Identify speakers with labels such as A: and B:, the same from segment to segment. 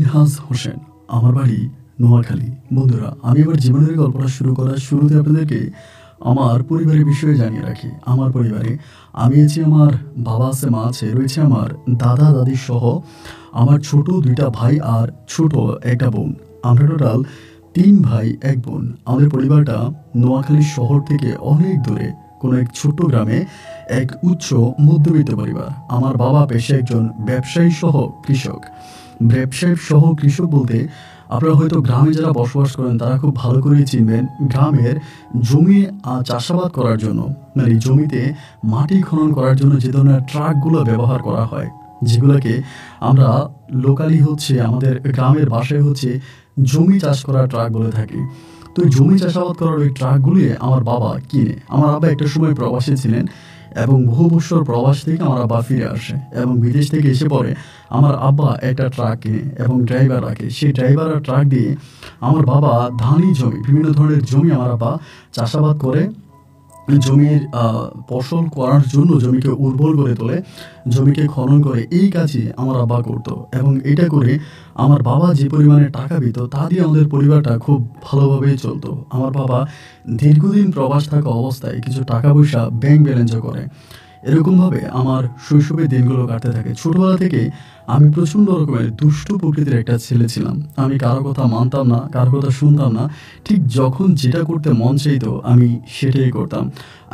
A: মিনহাজ হোসেন, আমার বাড়ি নোয়াখালী। বন্ধুরা, আমি এবার জীবনের গল্পটা শুরু করার শুরুতে আপনাদেরকে আমার পরিবারের বিষয়ে জানিয়ে রাখি। আমার পরিবারে আমি আছি, আমার বাবা আছে, মা আছে, রয়েছে আমার দাদা দাদি সহ আমার ছোট 2টা ভাই আর ছোট একটা বোন। আমরা টোটাল 3 ভাই 1 বোন। আমাদের পরিবারটা নোয়াখালী শহর থেকে অনেক দূরে কোনো এক ছোট্ট গ্রামে, এক উচ্চ মধ্যবিত্ত পরিবার। আমার বাবা পেশায় একজন ব্যবসায়ী সহ কৃষক। ব্যবসায়ী সহ কৃষক বলতে আপনারা হয়তো গ্রামে যারা বসবাস করেন তারা খুব ভালো করেই চিনবেন। গ্রামের জমি চাষাবাদ করার জন্য, মানে জমিতে মাটি খনন করার জন্য যে ধরনের ট্রাকগুলো ব্যবহার করা হয়, যেগুলোকে আমরা লোকালি আমাদের গ্রামের ভাষায় জমি চাষ করার ট্রাক বলে থাকি। তো এই জমি চাষাবাদ করার ওই ট্রাকগুলি আমার বাবা কিনে। আমার আব্বা একটা সময় প্রবাসী ছিলেন এবং বহু বছর প্রবাস থেকে আমার আব্বা ফিরে আসে এবং বিদেশ থেকে এসে পরে আমার আব্বা একটা ট্রাক কিনে এবং ড্রাইভার রাখে। সেই ড্রাইভার আর ট্রাক দিয়ে আমার বাবা ধানি জমি, বিভিন্ন ধরনের জমি আমার আব্বা চাষাবাদ করে, জমির ফসল করার জন্য জমিকে উর্বর করে তোলে, জমিকে খনন করে। এই কাজই আমার আব্বা করতো এবং এটা করে আমার বাবা যে পরিমাণে টাকা পেত তা দিয়ে আমাদের পরিবারটা খুব ভালোভাবেই চলতো। আমার বাবা দীর্ঘদিন প্রবাস থাকা অবস্থায় কিছু টাকা পয়সা ব্যাংক ব্যালেন্সও করে। এরকমভাবে আমার শৈশবের দিনগুলো কাটতে থাকে। ছোটবেলা থেকে আমি প্রচণ্ড রকমের দুষ্টু প্রকৃতির একটা ছেলে ছিলাম। আমি কারো কথা মানতাম না, কারো কথা শুনতাম না। ঠিক যখন যেটা করতে মন চাইতো আমি সেটাই করতাম।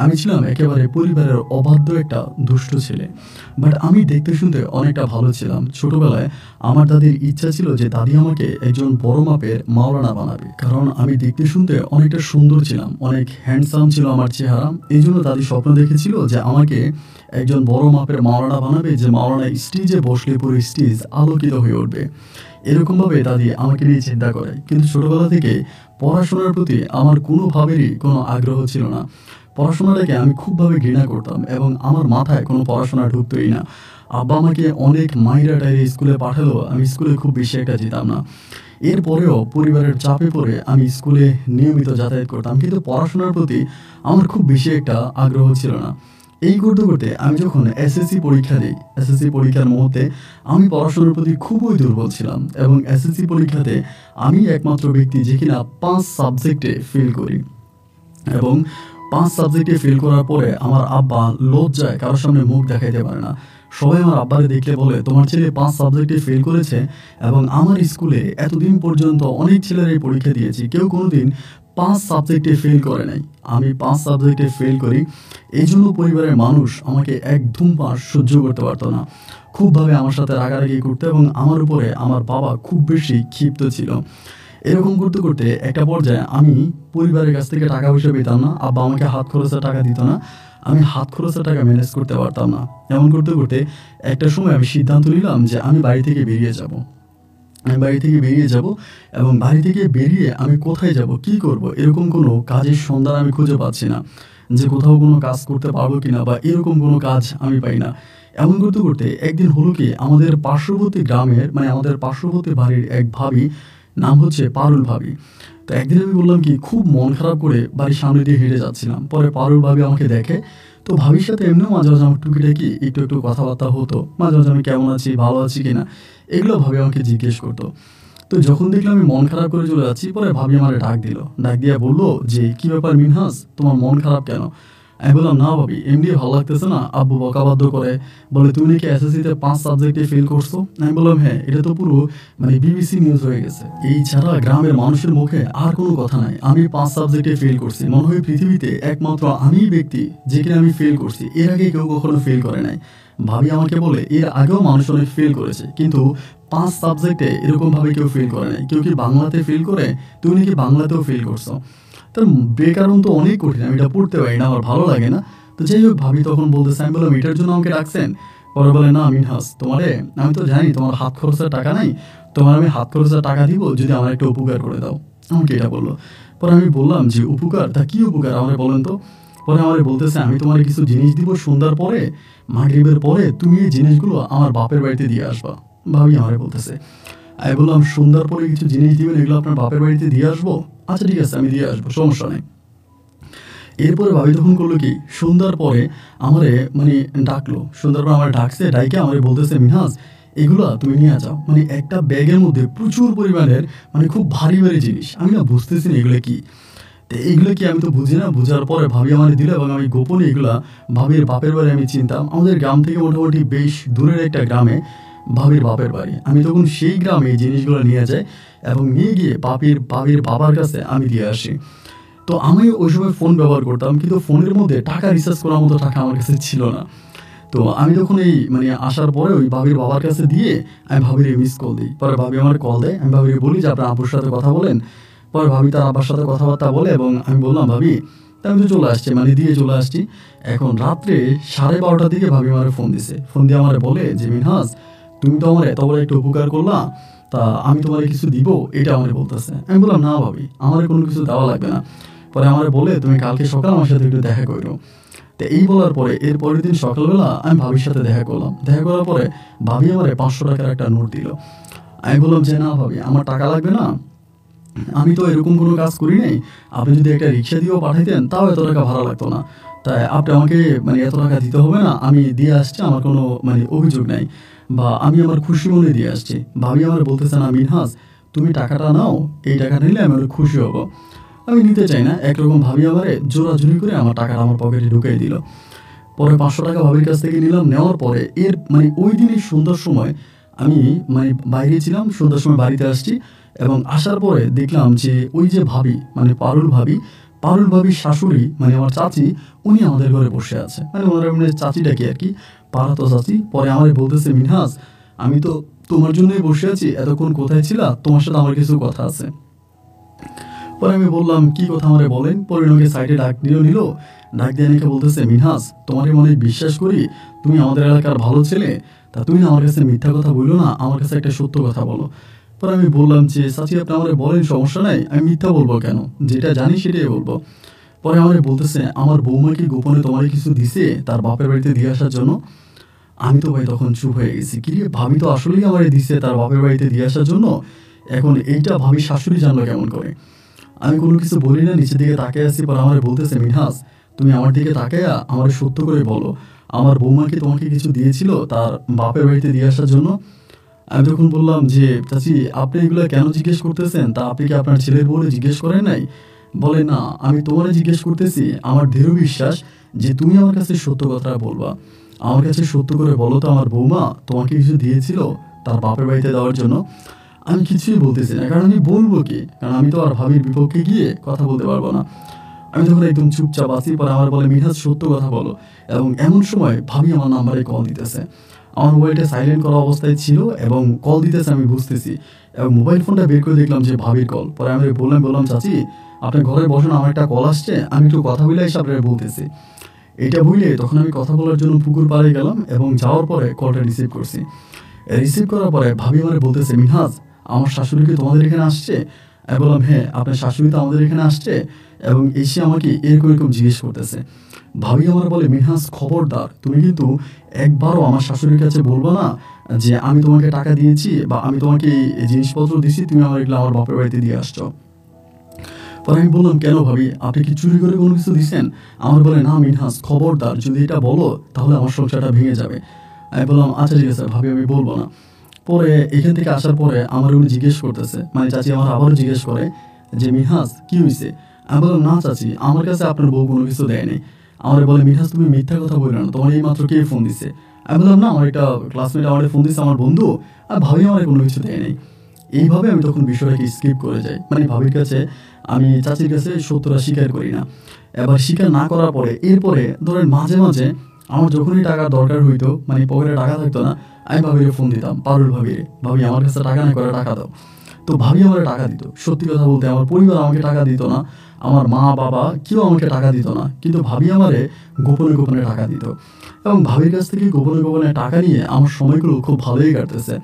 A: আমি ছিলাম একেবারে পরিবারের অবাধ্য একটা দুষ্ট ছেলে। বাট আমি দেখতে শুনতে অনেকটা ভালো ছিলাম। ছোটবেলায় আমার দাদির ইচ্ছা ছিল যে দাদি আমাকে একজন বড় মাপের মাওলানা বানাবে, কারণ আমি দেখতে শুনতে অনেকটা সুন্দর ছিলাম, অনেক হ্যান্ডসাম ছিল আমার চেহারা। এই জন্য দাদি স্বপ্ন দেখেছিল যে আমাকে একজন বড় মাপের মাওলানা বানাবে, যে মাওলানা স্টেজে বসলে পুরো স্টেজ আলোকিত হয়ে উঠবে। এরকমভাবে দাদি আমাকে নিয়ে চিন্তা করে। কিন্তু ছোটবেলা থেকে পড়াশোনার প্রতি আমার কোনোভাবেরই কোনো আগ্রহ ছিল না। পড়াশোনাটাকে আমি খুবভাবে ঘৃণা করতাম এবং আমার মাথায় কোনো পড়াশোনা ঢুকতোই না। আব্বা আমাকে অনেক মাইরা টাইরে স্কুলে পাঠালেও আমি স্কুলে খুব বেশি একটা যেতাম না। এরপরেও পরিবারের চাপে পড়ে আমি স্কুলে নিয়মিত যাতায়াত করতাম, কিন্তু পড়াশোনার প্রতি আমার খুব বেশি একটা আগ্রহ ছিল না। এই করতে করতে আমি যখন এসএসসি পরীক্ষা দিই, এসএসসি পরীক্ষার মুহূর্তে আমি পড়াশোনার প্রতি খুবই দুর্বল ছিলাম এবং এসএসসি পরীক্ষাতে আমি একমাত্র ব্যক্তি যে কিনা 5 সাবজেক্টে ফেল করি। এবং 5 সাবজেক্টে ফেল করার পরে আমার আব্বা লজ্জায় কারোর সামনে মুখ দেখাইতে পারে না। সবাই আমার আব্বারে দেখলে বলে, তোমার ছেলে 5 সাবজেক্টে ফেল করেছে। এবং আমার স্কুলে এতদিন পর্যন্ত অনেক ছেলেরাই পরীক্ষা দিয়েছি, কেউ কোনোদিন 5 সাবজেক্টে ফেল করে নাই। আমি 5 সাবজেক্টে ফেল করি। এই জন্য পরিবারের মানুষ আমাকে একদম সহ্য করতে পারতো না, খুবভাবে আমার সাথে রাগারাগি করতো এবং আমার উপরে আমার বাবা খুব বেশি ক্ষিপ্ত ছিল। এরকম করতে করতে একটা পর্যায়ে আমি পরিবারের কাছ থেকে টাকা পয়সা পেতাম না। আব্বা আমাকে হাত খরচের টাকা দিত না, আমি হাত খরচের টাকা ম্যানেজ করতে পারতাম না। এমন করতে করতে একটা সময় আমি সিদ্ধান্ত নিলাম যে আমি বাড়ি থেকে বেরিয়ে যাব। এবং বাড়ি থেকে বেরিয়ে আমি কোথায় যাব, কি করব, এরকম কোনো কাজের সন্ধান আমি খুঁজে পাচ্ছি না, যে কোথাও কোনো কাজ করতে পারবো কিনা বা এরকম কোনো কাজ আমি পাই না। এমন করতে করতে একদিন হলো কি, আমাদের পার্শ্ববর্তী গ্রামের, মানে আমাদের পার্শ্ববর্তী বাড়ির এক ভাবি, নাম পারুল ভাবি। তো একদিন আমি বললাম কি, খুব মন খারাপ করে বাড়ির সামনে দিয়ে হেঁটে যাচ্ছিলাম। পরে পারুল ভাবি আমাকে দেখে। তো ভাবির সাথে এমনিও মাঝে মাঝে আমার টুকিটাকি একটু একটু কথাবার্তা হতো। মাঝে মাঝে আমি কেমন আছি, ভালো আছি কিনা, এগুলো ভাবি আমাকে জিজ্ঞেস করতো। তো যখন দেখলাম আমি মন খারাপ করে চলে যাচ্ছি, পরে ভাবি আমার ডাক দিয়ে বললো যে, কি ব্যাপার মিনহাজ, তোমার মন খারাপ কেন? আমি বললাম, না ভাবি, এমনি ভালো লাগতেছে না। আব্বু বকাবাধ্য করে, বলে তুমি নাকি এসএসসিতে 5 সাবজেক্টে ফেল করছো। আমি বললাম, হ্যাঁ, এটা তো পুরো বিবিসি নিউজ হয়ে গেছে। এই ছাড়া গ্রামের মানুষের মুখে আর কোনো কথা নাই। আমি 5 সাবজেক্টে ফেল করছি, মনে হয় পৃথিবীতে একমাত্র আমিই ব্যক্তি যে কিনা আমি ফেল করছি, এর আগে কেউ কখনো ফেল করে নাই। ভাবি আমাকে বলে, এর আগেও মানুষ অনেক ফেল করেছে, কিন্তু 5 সাবজেক্টে এরকমভাবে কেউ ফেল করে নাই। কেউ কি বাংলাতে ফেল করে, তুমি নাকি বাংলাতেও ফেল করছো। তার ব্যাকরণ তো অনেক কঠিন, আমি এটা পড়তে পারি না, আমার ভালো লাগে না। তো যাই হোক, ভাবি তখন বলতেছে, আমি বললাম, এটার জন্য আমাকে ডাকছেন? পরে বলে, না মিনহাজ, আমি তো জানি তোমার হাত খরচের টাকা নাই, তোমার আমি হাত খরচের টাকা দিব যদি আমার একটা উপকার করে দাও। আমাকে এটা বললো। পরে আমি বললাম যে, উপকার? তা কি উপকার আমারে বলেন তো। পরে আমার বলতেছে, আমি তোমার কিছু জিনিস দিব, সন্ধ্যার পরে, মাগরিবের পরে তুমি এই জিনিসগুলো আমার বাপের বাড়িতে দিয়ে আসবা। ভাবি আমারে বলতেছে। আমি বললাম, সন্ধ্যার পরে কিছু জিনিস দিবেন, এগুলো আপনার বাপের বাড়িতে দিয়ে আসবো? আচ্ছা ঠিক আছে, আমি দিয়ে আসবো, সমস্যা নেই। এরপরে ভাবি তখন করলো কি, সন্ধ্যার পরে আমারে ডাকলো। সন্ধ্যার পর আমার ডাকছে, ডাইকে আমারে বলতেছে, মিনহাজ, এগুলা তুমি নিয়ে যাও। মানে একটা ব্যাগের মধ্যে প্রচুর পরিমাণের মানে খুব ভারী ভারী জিনিস। আমি না বুঝতেছি না এগুলো কি। তো এইগুলো কি আমি তো বুঝি না। বুঝার পরে ভাবি আমার দিল এবং আমি গোপনে এগুলা ভাবির বাপের বাড়ি আমি চিনতাম। আমাদের গ্রাম থেকে মোটামুটি বেশ দূরের একটা গ্রামে ভাবির বাপের বাড়ি। আমি তখন সেই গ্রামে এই জিনিসগুলো নিয়ে যাই এবং নিয়ে গিয়ে ভাবির বাবার কাছে আমি দিয়ে আসি। তো আমি ওই সময় ফোন ব্যবহার করতাম, কিন্তু ফোনের মধ্যে টাকা রিচার্জ করার মতো টাকা আমার কাছে ছিল না। তো আমি যখন এই মানে আসার পরে ওই ভাবির বাবার কাছে দিয়ে আমি ভাবির মিস কল দিই। পরে ভাবি আমার কল দেয়, আমি ভাবির বলি যে আপনার আব্বুর সাথে কথা বলেন। পরে ভাবি তার আব্বার সাথে কথাবার্তা বলে এবং আমি বললাম ভাবি তা আমি তো চলে আসছি, মানে দিয়ে চলে আসছি। এখন রাত্রে 12:30টার দিকে ভাবি আমার ফোন দিছে। ফোন দিয়ে আমার বলে যে মিনহাজ, তুমি তো আমার এত বড় একটা উপকার করলা, তা আমি তোমার কিছু দিব, এটা আমার বলতেছে। আমি বললাম না ভাবি, আমার কোনো কিছু দেওয়া লাগবে না। পরে আমার বলে তুমি কালকে সকাল আমার সাথে একটু দেখা করো। তো এই বলার পরে এর পরের দিন সকালবেলা আমি ভাবির সাথে দেখা করলাম। দেখা করার পরে ভাবি আমার 500 টাকার একটা নোট দিল। আমি বললাম যে না ভাবি, আমার টাকা লাগবে না, আমি তো এরকম কোনো কাজ করি নাই। আপনি যদি একটা রিক্সা দিয়েও পাঠাইতেন তাও এত টাকা ভাড়া লাগতো না। তাই আপনি আমাকে মানে এত টাকা দিতে হবে না, আমি দিয়ে আসছি, আমার কোনো মানে অভিযোগ নাই, বা আমি আমার খুশি মনে দিয়ে আসছি। ভাবি আমার বলতেছে না মিনহাজ, তুমি টাকাটা নাও, এই টাকা নিলে আমি অনেক খুশি হব। আমি নিতে চাই না। একরকম ভাবি আমারে জোরাজুরি করে আমার টাকাটা আমার পকেটে ঢুকিয়ে দিল। পরে 500 টাকা ভাবির কাছ থেকে নিলাম। নেওয়ার পরে এর মানে ওই দিনই সন্ধ্যার সময় আমি মানে বাইরে ছিলাম, সন্ধ্যার সময় বাড়িতে আসছি এবং আসার পরে দেখলাম যে ওই যে ভাবি মানে পারুল ভাবির শাশুড়ি মানে আমার চাচি, উনি আমাদের ঘরে বসে আছে। মানে ওনারা মানে চাচিটাকে আর কি, পাড়াতো চাচি। পরে আমারে বলতেছে মিনহাজ, আমি তো তোমার জন্যই বসে আছি, এতক্ষণ কোথায় ছিলা, তোমার সাথে আমার কিছু কথা আছে। পরে আমি বললাম কি কথা আমারে বলেন। পরে ওনাকে সাইডে ডাক নিল। ডাক দিয়ে নাকি বলতেছে মিনহাজ, তোমারই মনে বিশ্বাস করি, তুমি আমাদের এলাকার ভালো ছেলে, তা তুমি না আমার কাছে মিথ্যা কথা বললো না, আমার কাছে একটা সত্য কথা বলো। পরে আমি বললাম যে চাচি আপনি আমারে বলেন, সমস্যা নাই, আমি মিথ্যা বলবো কেন, যেটা জানি সেটাই বলবো। পরে আমারে বলতেছে আমার বৌমা কি গোপনে তোমার কিছু দিছে তার বাপের বাড়িতে দিয়ে আসার জন্য। আমি তো ভাই তখন চুপ হয়ে গেছি, কি রে ভাবি তো আসলেই আমারে দিছে তার বাপের বাড়িতে দিয়ে আসার জন্য, এখন এইটা ভাবি শাশুড়ি জানলো কেমন করে। আমি কোনো কিছু বলি না, নিচের দিকে তাকিয়ে আছি। পর আমার বলতেছে মিনহাজ, তুমি আমার দিকে তাকাইয়া আমার সত্য করে বলো, আমার বৌমা কি তোমাকে কিছু দিয়েছিল তার বাপের বাড়িতে দিয়ে আসার জন্য। আমি তখন বললাম যে চাচি আপনি এগুলো কেন জিজ্ঞেস করতেছেন, তা আপনি কি আপনার ছেলের বউরে জিজ্ঞেস করেন নাই। বলে না, আমি তোমারে জিজ্ঞেস করতেছি, আমার দৃঢ় বিশ্বাস যে তুমি আমার কাছে সত্য কথা বলবা। আমার কাছে সত্য করে বলো তো, আমার বৌমা তোমাকে কিছু দিয়েছিল তার বাপের বাড়িতে দেওয়ার জন্য। আমি কিছুই বলতেছি না, কারণ আমি বলবো কি, কারণ আমি তো আর ভাবির বিপক্ষে গিয়ে কথা বলতে পারবো না। আমি তখন একদম চুপচাপ আছি। পরে আমার বলে মিনহাজ সত্য কথা বলো। এবং এমন সময় ভাবি আমার নাম্বারে কল দিতেছে। আমার মোবাইলটা সাইলেন্ট করা অবস্থায় ছিল এবং কল দিতেছে আমি বুঝতেছি, এবং মোবাইল ফোনটা বের করে দেখলাম যে ভাবির কল। পরে আমি বললাম চাচি আপনি ঘরে বসেন, আমার একটা কল আসছে, আমি একটু কথা বলে এসে আপনার বলতেছি। এটা বুঝলে তখন আমি কথা বলার জন্য পুকুর পাড়ে গেলাম এবং যাওয়ার পরে কলটা রিসিভ করছি। রিসিভ করার পরে ভাবি আমার বলতেছে মিনহাজ, আমার শাশুড়ি কি তোমাদের এখানে আসছে। আমি বললাম হ্যাঁ, আপনার শাশুড়ি তো আমাদের এখানে আসছে এবং এসে আমাকে এরকম জিজ্ঞেস করতেছে। ভাবি আমার বলে মিনহাজ খবরদার, তুমি কিন্তু একবারও আমার শাশুড়ির কাছে বলবো না যে আমি তোমাকে টাকা দিয়েছি বা আমি তোমাকে এই জিনিসপত্র দিয়েছি, তুমি আমার এগুলো আমার বাপের বাড়িতে দিয়ে আসছো। পরে আমি বললাম কেন ভাবি, আপনি কি চুরি করে কোনো কিছু দিচ্ছেন। আমার বলে না মিনহাজ খবরদার, যদি এটা বলো তাহলে আমার সংসারটা ভেঙে যাবে। আমি বললাম আচ্ছা ঠিক আছে ভাবি, আমি বলবো না। পরে এখান থেকে আসার পরে আমার উনি জিজ্ঞেস করতেছে, মানে চাচি আমার আবারও জিজ্ঞেস করে যে মিনহাজ কি হয়েছে। আমি বললাম না চাচি, আমার কাছে আপনার বউ কোনো কিছু দেয়নি। আমার বলে মিনহাজ তুমি মিথ্যা কথা বললে না, তোমার এই মাত্র কে ফোন দিছে। আমি বললাম না, আমার একটা ক্লাসমেট আমার ফোন দিছে, আমার বন্ধু, আর ভাবি আমার কোনো কিছু দেয়নি। এইভাবে আমি তখন বিষয়টাকে স্কিপ করে যাই, মানে ভাবির কাছে আমি চাচির কাছে সত্যটা স্বীকার করি না। এবার স্বীকার না করার পরে এরপরে ধরেন মাঝে মাঝে আমার যখনই টাকার দরকার হইতো, মানে পকেটে টাকা থাকতো না, আমি ভাবিরে ফোন দিতাম, পারুল ভাবিরে, ভাবি আমার কাছে টাকা না করে টাকা দাও। তো ভাবি আমার টাকা দিত। সত্যি কথা বলতে আমার পরিবার আমাকে টাকা দিত না, আমার মা বাবা কেউ আমাকে টাকা দিত না, কিন্তু ভাবি আমারে গোপনে গোপনে টাকা দিত। এবং ভাবির কাছ থেকে গোপনে গোপনে টাকা নিয়ে আমার সময়গুলো খুব ভালোই কাটতেছে।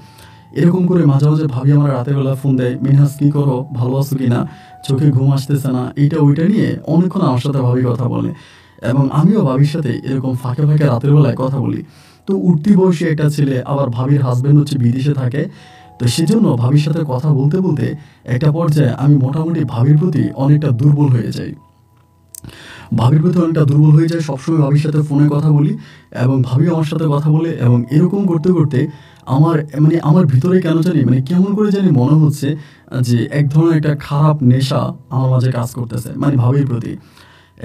A: এরকম করে মাঝে মাঝে ভাবি আমার রাতের বেলা ফোন দেয়, মিনহাজ কি করো, ভালো আছো কিনা, চোখে ঘুম আসতেছে না, এইটা ওইটা নিয়ে অনেকক্ষণ আমার সাথে ভাবি কথা বলে। এবং আমিও ভাবির সাথে এরকম ফাঁকে ফাঁকে রাতের বেলায় কথা বলি। তো উঠতি বয়সী একটা ছেলে, আবার ভাবির হাজবেন্ড হচ্ছে বিদেশে থাকে, তো সেজন্য ভাবির সাথে কথা বলতে বলতে একটা পর্যায়ে আমি মোটামুটি ভাবির প্রতি অনেকটা দুর্বল হয়ে যাই। ভাবির প্রতি অনেকটা দুর্বল হয়ে যায়। সবসময় ভাবির সাথে ফোনে কথা বলি এবং ভাবি আমার সাথে কথা বলে, এবং এরকম করতে করতে আমার আমার ভিতরে কেন জানি কেমন করে জানি মনে হচ্ছে যে এক ধরনের একটা খারাপ নেশা আমার মাঝে কাজ করতেছে, ভাবির প্রতি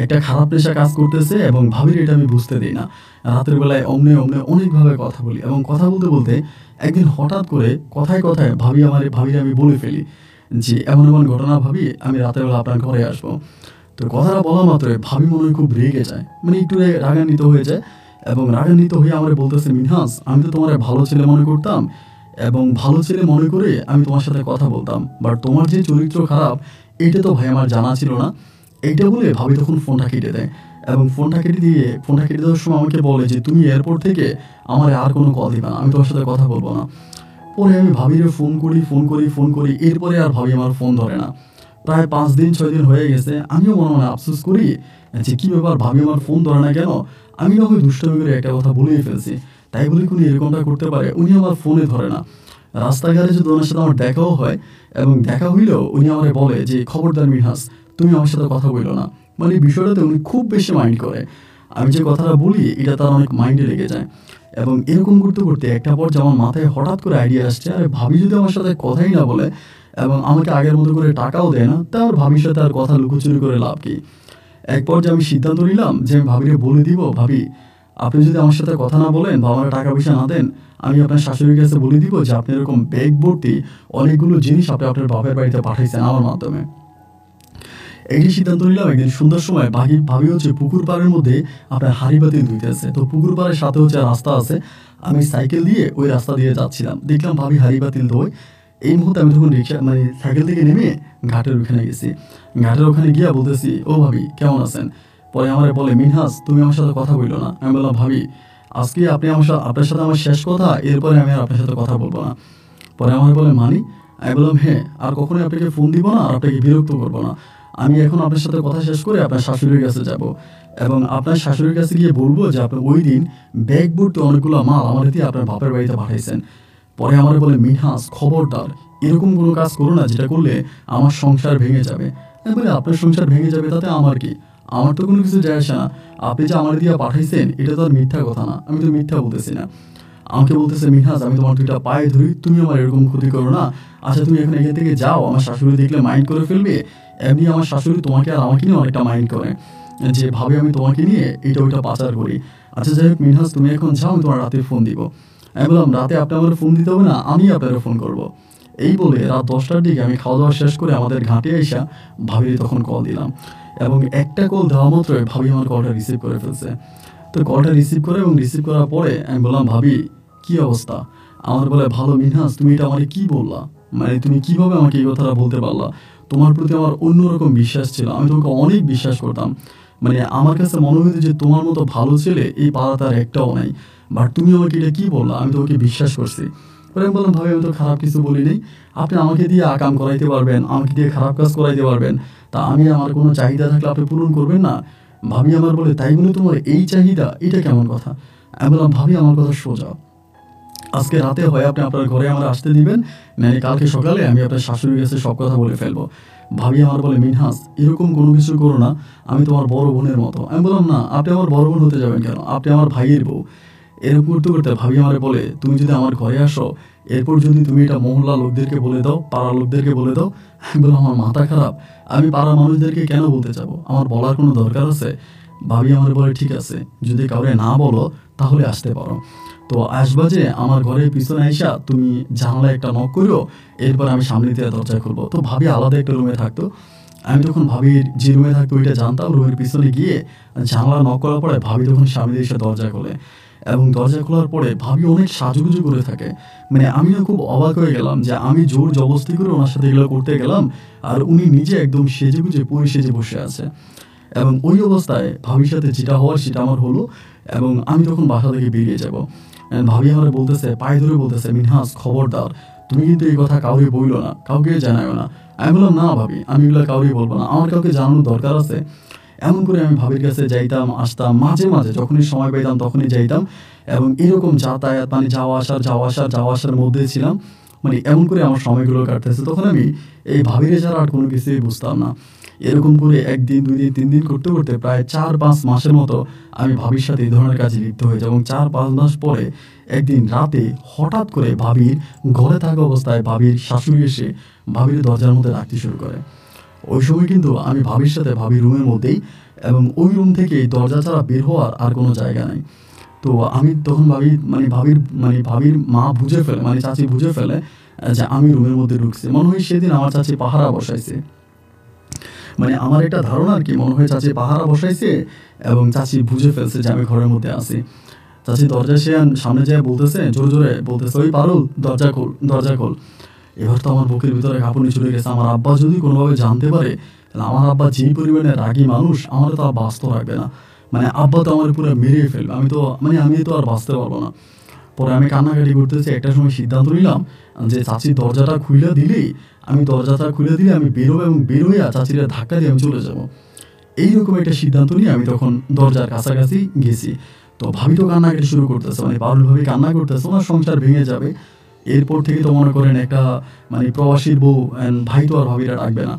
A: একটা খারাপ নেশা কাজ করতেছে, এবং ভাবির এটা আমি বুঝতে দিই না। রাতের বেলায় অমনে অমনে অনেকভাবে কথা বলি, এবং কথা বলতে বলতে একদিন হঠাৎ করে কথায় কথায় ভাবির আমি বলে ফেলি যে এমন এমন ঘটনা ভাবি, আমি রাতের বেলা আপনার ঘরে আসবো। তো কথাটা বলা মাত্রই ভাবি মনে হয় খুব রেগে যায়, একটু রাগান্বিত হয়ে যায়, এবং রাগান্বিত হয়ে আমার বলতেছে, মিনহাস আমি তো তোমার ভালো ছেলে মনে করতাম, এবং ভালো ছেলে মনে করে আমি তোমার সাথে কথা বলতাম, বাট তোমার যে চরিত্র খারাপ এটা তো ভাই আমার জানা ছিল না। এইটা বলে ভাবি তখন ফোনটা কেটে দেয়, এবং ফোনটা কেটে দেওয়ার সময় আমাকে বলে যে তুমি এয়ারপোর্ট থেকে আমার আর কোনো কল দিবে না, আমি তোমার সাথে কথা বলবো না। পরে আমি ভাবিরে ফোন করি, এরপরে আর ভাবি আমার ফোন ধরে না। প্রায় 5 দিন 6 দিন হয়ে গেছে। আমিও মনে মনে আফসোস করি যে কী ব্যাপার, ভাবি আমার ফোন ধরে না কেন। আমি না হয় দুষ্টামি করে একটা কথা বলেই ফেলছি, তাই বলে উনি এরকমটা করতে পারে, উনি আমার ফোনে ধরে না। রাস্তাঘাটে যদি ওনার সাথে আমার দেখাও হয়, এবং দেখা হইলেও উনি আমাকে বলে যে খবরদার মিনহাস তুমি আমার সাথে কথা বললো না। বিষয়টাতে উনি খুব বেশি মাইন্ড করে, আমি যে কথাটা বলি এটা তার অনেক মাইন্ডে লেগে যায়। এবং এরকম করতে করতে একটা পর্যায়ে আমার মাথায় হঠাৎ করে আইডিয়া আসছে, আরে ভাবি যদি আমার সাথে কথাই না বলে এবং আমাকে আগের মতো করে টাকাও দেয় না, তা আর ভাবির সাথে আর কথা লুকোচুরি করে লাভ কি। এক পর্যায়ে আমি সিদ্ধান্ত নিলাম যে আমি ভাবিরে বলে দিব, ভাবি আপনি যদি আমার সাথে কথা না বলেন বা আমার টাকা পয়সা না দেন, আমি আপনার শাশুড়ির কাছে বলে দিব যে আপনি এরকম ব্যাগ ভর্তি অনেকগুলো জিনিস আপনি আপনার বাপের বাড়িতে পাঠাইছেন আমার মাধ্যমে। এই সিদ্ধান্ত নিলাম। একদিন সন্ধ্যার সময় ভাবি হচ্ছে পুকুর পাড়ের মধ্যে আপনার হাঁড়ি বাতিল ধুইতেছে। তো পুকুর পাড়ের সাথে হচ্ছে রাস্তা আছে, আমি সাইকেল দিয়ে ওই রাস্তা দিয়ে যাচ্ছিলাম, দেখলাম ভাবি হাঁড়ি বাতিল ধোয়। এই মুহূর্তে আমি তখন সাইকেল থেকে নেমে ঘাটের ওখানে গেছি। ঘাটের ওখানে গিয়া বলতেছি, ও ভাবি কেমন আছেন। পরে আমার বলে, মিনহাস তুমি আমার সাথে কথা বললো না। আমি বললাম, ভাবি আজকে আপনার সাথে আমার শেষ কথা, এরপরে আমি আর আপনার সাথে কথা বলবো না। পরে আমার বলে, মানি? আমি বললাম, হ্যাঁ, আর কখনোই আপনাকে ফোন দিব না, আর আপনাকে বিরক্ত করবো না। আমি এখন আপনার সাথে কথা শেষ করে আপনার শাশুড়ির কাছে যাব, এবং আপনার শাশুড়ির কাছে গিয়ে বলবো যে আপনি ওই দিন ব্যাগ ভর্তি অনেকগুলো মাল আমার দিয়ে আপনার বাপের বাড়িতে পাঠাইছেন। পরে আমার বলে, মিনহাস খবরদার এরকম কোনো কাজ করো না যেটা করলে আমার সংসার ভেঙে যাবে। আমি বলি, আপনার সংসার ভেঙে যাবে তাতে আমার কি, আমার তো কোনো কিছু যায় আসে না। আপনি যে আমার দিয়ে পাঠাইছেন এটা তো আর মিথ্যা কথা না, আমি তো মিথ্যা বলতেছি না। আমাকে বলতেছে, মিনহাস আমি তোমার দুইটা পায়ে ধরি, তুমি আমার এরকম ক্ষতি করো না। আচ্ছা তুমি এখন এখান থেকে যাও, আমার শাশুড়ি দেখলে মাইন্ড করে ফেলবে। এমনি আমার শাশুড়ি তোমাকে আর আমাকে নিয়ে অনেকটা মাইন্ড করে যে ভাবে আমি তোমাকে নিয়ে এটা ওইটা পাচার করি। আচ্ছা যাই হোক মিনহাস তুমি এখন যাও, আমি তোমার রাতে ফোন দিব। আমি বললাম, রাতে আপনি আমার ফোন দিতে হবে না, আমি আপনার ফোন করব। এই বলে রাত 10টার দিকে আমি খাওয়া দাওয়া শেষ করে আমাদের ঘাটে এসে ভাবির তখন কল দিলাম, এবং একটা কল দেওয়া মাত্রই ভাবি আমার কলটা রিসিভ করে ফেলছে। তো কলটা রিসিভ করার পরে আমি বললাম, ভাবি কি অবস্থা? আমার বলে, ভালো। মিনহাস তুমি এটা আমাকে কি বললা, তুমি কিভাবে আমাকে এই কথাটা বলতে পারলা? তোমার প্রতি আমার অন্যরকম বিশ্বাস ছিল, আমি তোমাকে অনেক বিশ্বাস করতাম। আমার কাছে মনে হতো যে তোমার মতো ভালো ছেলে এই পাড়াতে আর একটাও নাই, বাট তুমি আমাকে এটা কি বললা, আমি তোমাকে বিশ্বাস করছি। পরে আমি বললাম, ভাবি আমি তো খারাপ কিছু বলি নাই, আপনি আমাকে দিয়ে আকাম করাইতে পারবেন, আমাকে দিয়ে খারাপ কাজ করাইতে পারবেন, তা আমি আমার কোনো চাহিদা থাকলে আপনি পূরণ করবেন না? ভাবি আমার বলে, তাই বলে তোমার এই চাহিদা, এটা কেমন কথা? আমি বললাম, ভাবি আমার কথা সোজা, আজকে রাতে হয় আপনি আপনার ঘরে আমার আসতে দিবেন, কালকে সকালে আমি আপনার শাশুড়ির কাছে সব কথা বলে ফেলবো। ভাবি আমার বলে, মিনহাস এরকম কোনো কিছু করো না, আমি তোমার বড় বোনের মতো। আমি বললাম, না আপনি আমার বড় বোন হতে যাবেন কেন, আপনি আমার ভাইয়ের বউ। এরকম করতে করতে ভাবি আমার বলে, তুমি যদি আমার ঘরে আসো, এরপর যদি তুমি এটা মহল্লা লোকদেরকে বলে দাও, পাড়ার লোকদেরকে বলে দাও। আমি বললাম, আমার মাথা খারাপ, আমি পাড়ার মানুষদেরকে কেন বলতে যাবো, আমার বলার কোনো দরকার আছে? ভাবি আমার বলে, ঠিক আছে, যদি কাউরে না বলো তাহলে আসতে পারো। তো আসবা যে আমার ঘরের পিছনে আইসা তুমি জানালায় একটা নক করো, এরপর আমি সামনে দিয়ে দরজা খুলবো। তো ভাবি আলাদা একটা রুমে থাকতো, আমি তখন ভাবির যে রুমে থাকতো ওইটা জানতাম। রুমের পিছনে গিয়ে জানালা নক করার পরে ভাবি তখন সামনে দিয়ে এসে দরজা খোলে, এবং দরজা খোলার পরে ভাবি অনেক সাজুগুজু করে থাকে। আমি না খুব অবাক হয়ে গেলাম যে আমি জোর জবরদস্তি করে ওনার সাথে এগুলো করতে গেলাম, আর উনি নিজে একদম সেজে গুজে সেজে বসে আছে। এবং ওই অবস্থায় ভাবির সাথে যেটা হওয়ার সেটা আমার হলো, এবং আমি তখন বাসা থেকে বেরিয়ে যাব। ভাবি আমার বলতেছে, পায়ে ধরে বলতেছে, মিনহাস খবরদার তুমি কিন্তু এই কথা কাউকে বইলো না, কাউকে জানাও না। আমি বললাম, না ভাবি আমি এগুলো কাউকে বলবো না, আমার কাউকে জানানোর দরকার আছে? এমন করে আমি ভাবির কাছে যাইতাম আসতাম, মাঝে মাঝে যখনই সময় পাইতাম তখনই যাইতাম, এবং এরকম যাতায়াত যাওয়া আসার মধ্যে ছিলাম। মানে এমন করে আমার সময়গুলো কাটতেছে। তখন আমি এই ভাবিরে ছাড়া আর কোনো কিছুই বুঝতাম না। এরকম করে ১ দিন, ২ দিন, ৩ দিন করতে, করতে প্রায় ৪-৫ মাসের মতো আমি ভাবির সাথে এই ধরনের কাজে লিপ্ত হই এবং ৪-৫ মাস পরে একদিন রাতে হঠাৎ করে ভাবির ঘরে থাকা অবস্থায় ভাবির শাশুড়ি এসে ভাবির দরজার মধ্যে ডাকতে শুরু করে। ওই সময় কিন্তু আমি ভাবির সাথে ভাবির রুমের মধ্যেই এবং ওই রুম থেকে দরজা ছাড়া বের হওয়ার আর কোনো জায়গা নাই। তো আমি তখন ভাবির মা বুঝে ফেলে, মানে চাচি বুঝে ফেলে যে আমি রুমের মধ্যে ঢুকছি। মনে হয় সেদিন আমার চাচি পাহারা বসাইছে। মানে আমার একটা ধারণা আর কি, মনে হয় চাচি পাহারা বসাইছে এবং চাচি বুঝে ফেলছে যে আমি ঘরের মধ্যে আছি। চাচি দরজা সে সামনে যেয়ে বলতেছে, জোরে জোরে বলতেছে, ওই পারুল দরজা খোল, দরজা খোল। এবার তো আমার বুকের ভিতরে কাঁপুনি চলে গেছে। আমার আব্বা যদি কোনোভাবে জানতে পারে, তাহলে আমার আব্বা যেই পরিমাণে রাগী মানুষ, আমার তো আর বাঁচতে রাখবে না। মানে আব্বা তো আমার পুরো মেরে ফেলবে। আমি তো আর বাঁচতে পারবো না। পরে আমি কান্নাকাটি করতেছি। একটা সময় সিদ্ধান্ত নিলাম যে চাচির দরজাটা খুলে দিলেই আমি বেরোবো এবং বের হইয়া চাচিরে ধাক্কা দিয়ে আমি চলে যাবো। এইরকম একটা সিদ্ধান্ত নিয়ে আমি তখন দরজার কাছাকাছি গেছি। তো ভাবি তো কান্নাকাটি শুরু করতেছে, মানে পারুল ভাবি কান্না করতেছে, ওনার সংসার ভেঙে যাবে। এরপর থেকে তো মনে করেন একটা মানে প্রবাসীর বউ ভাই তো আর ভাবিরা ডাকবে না।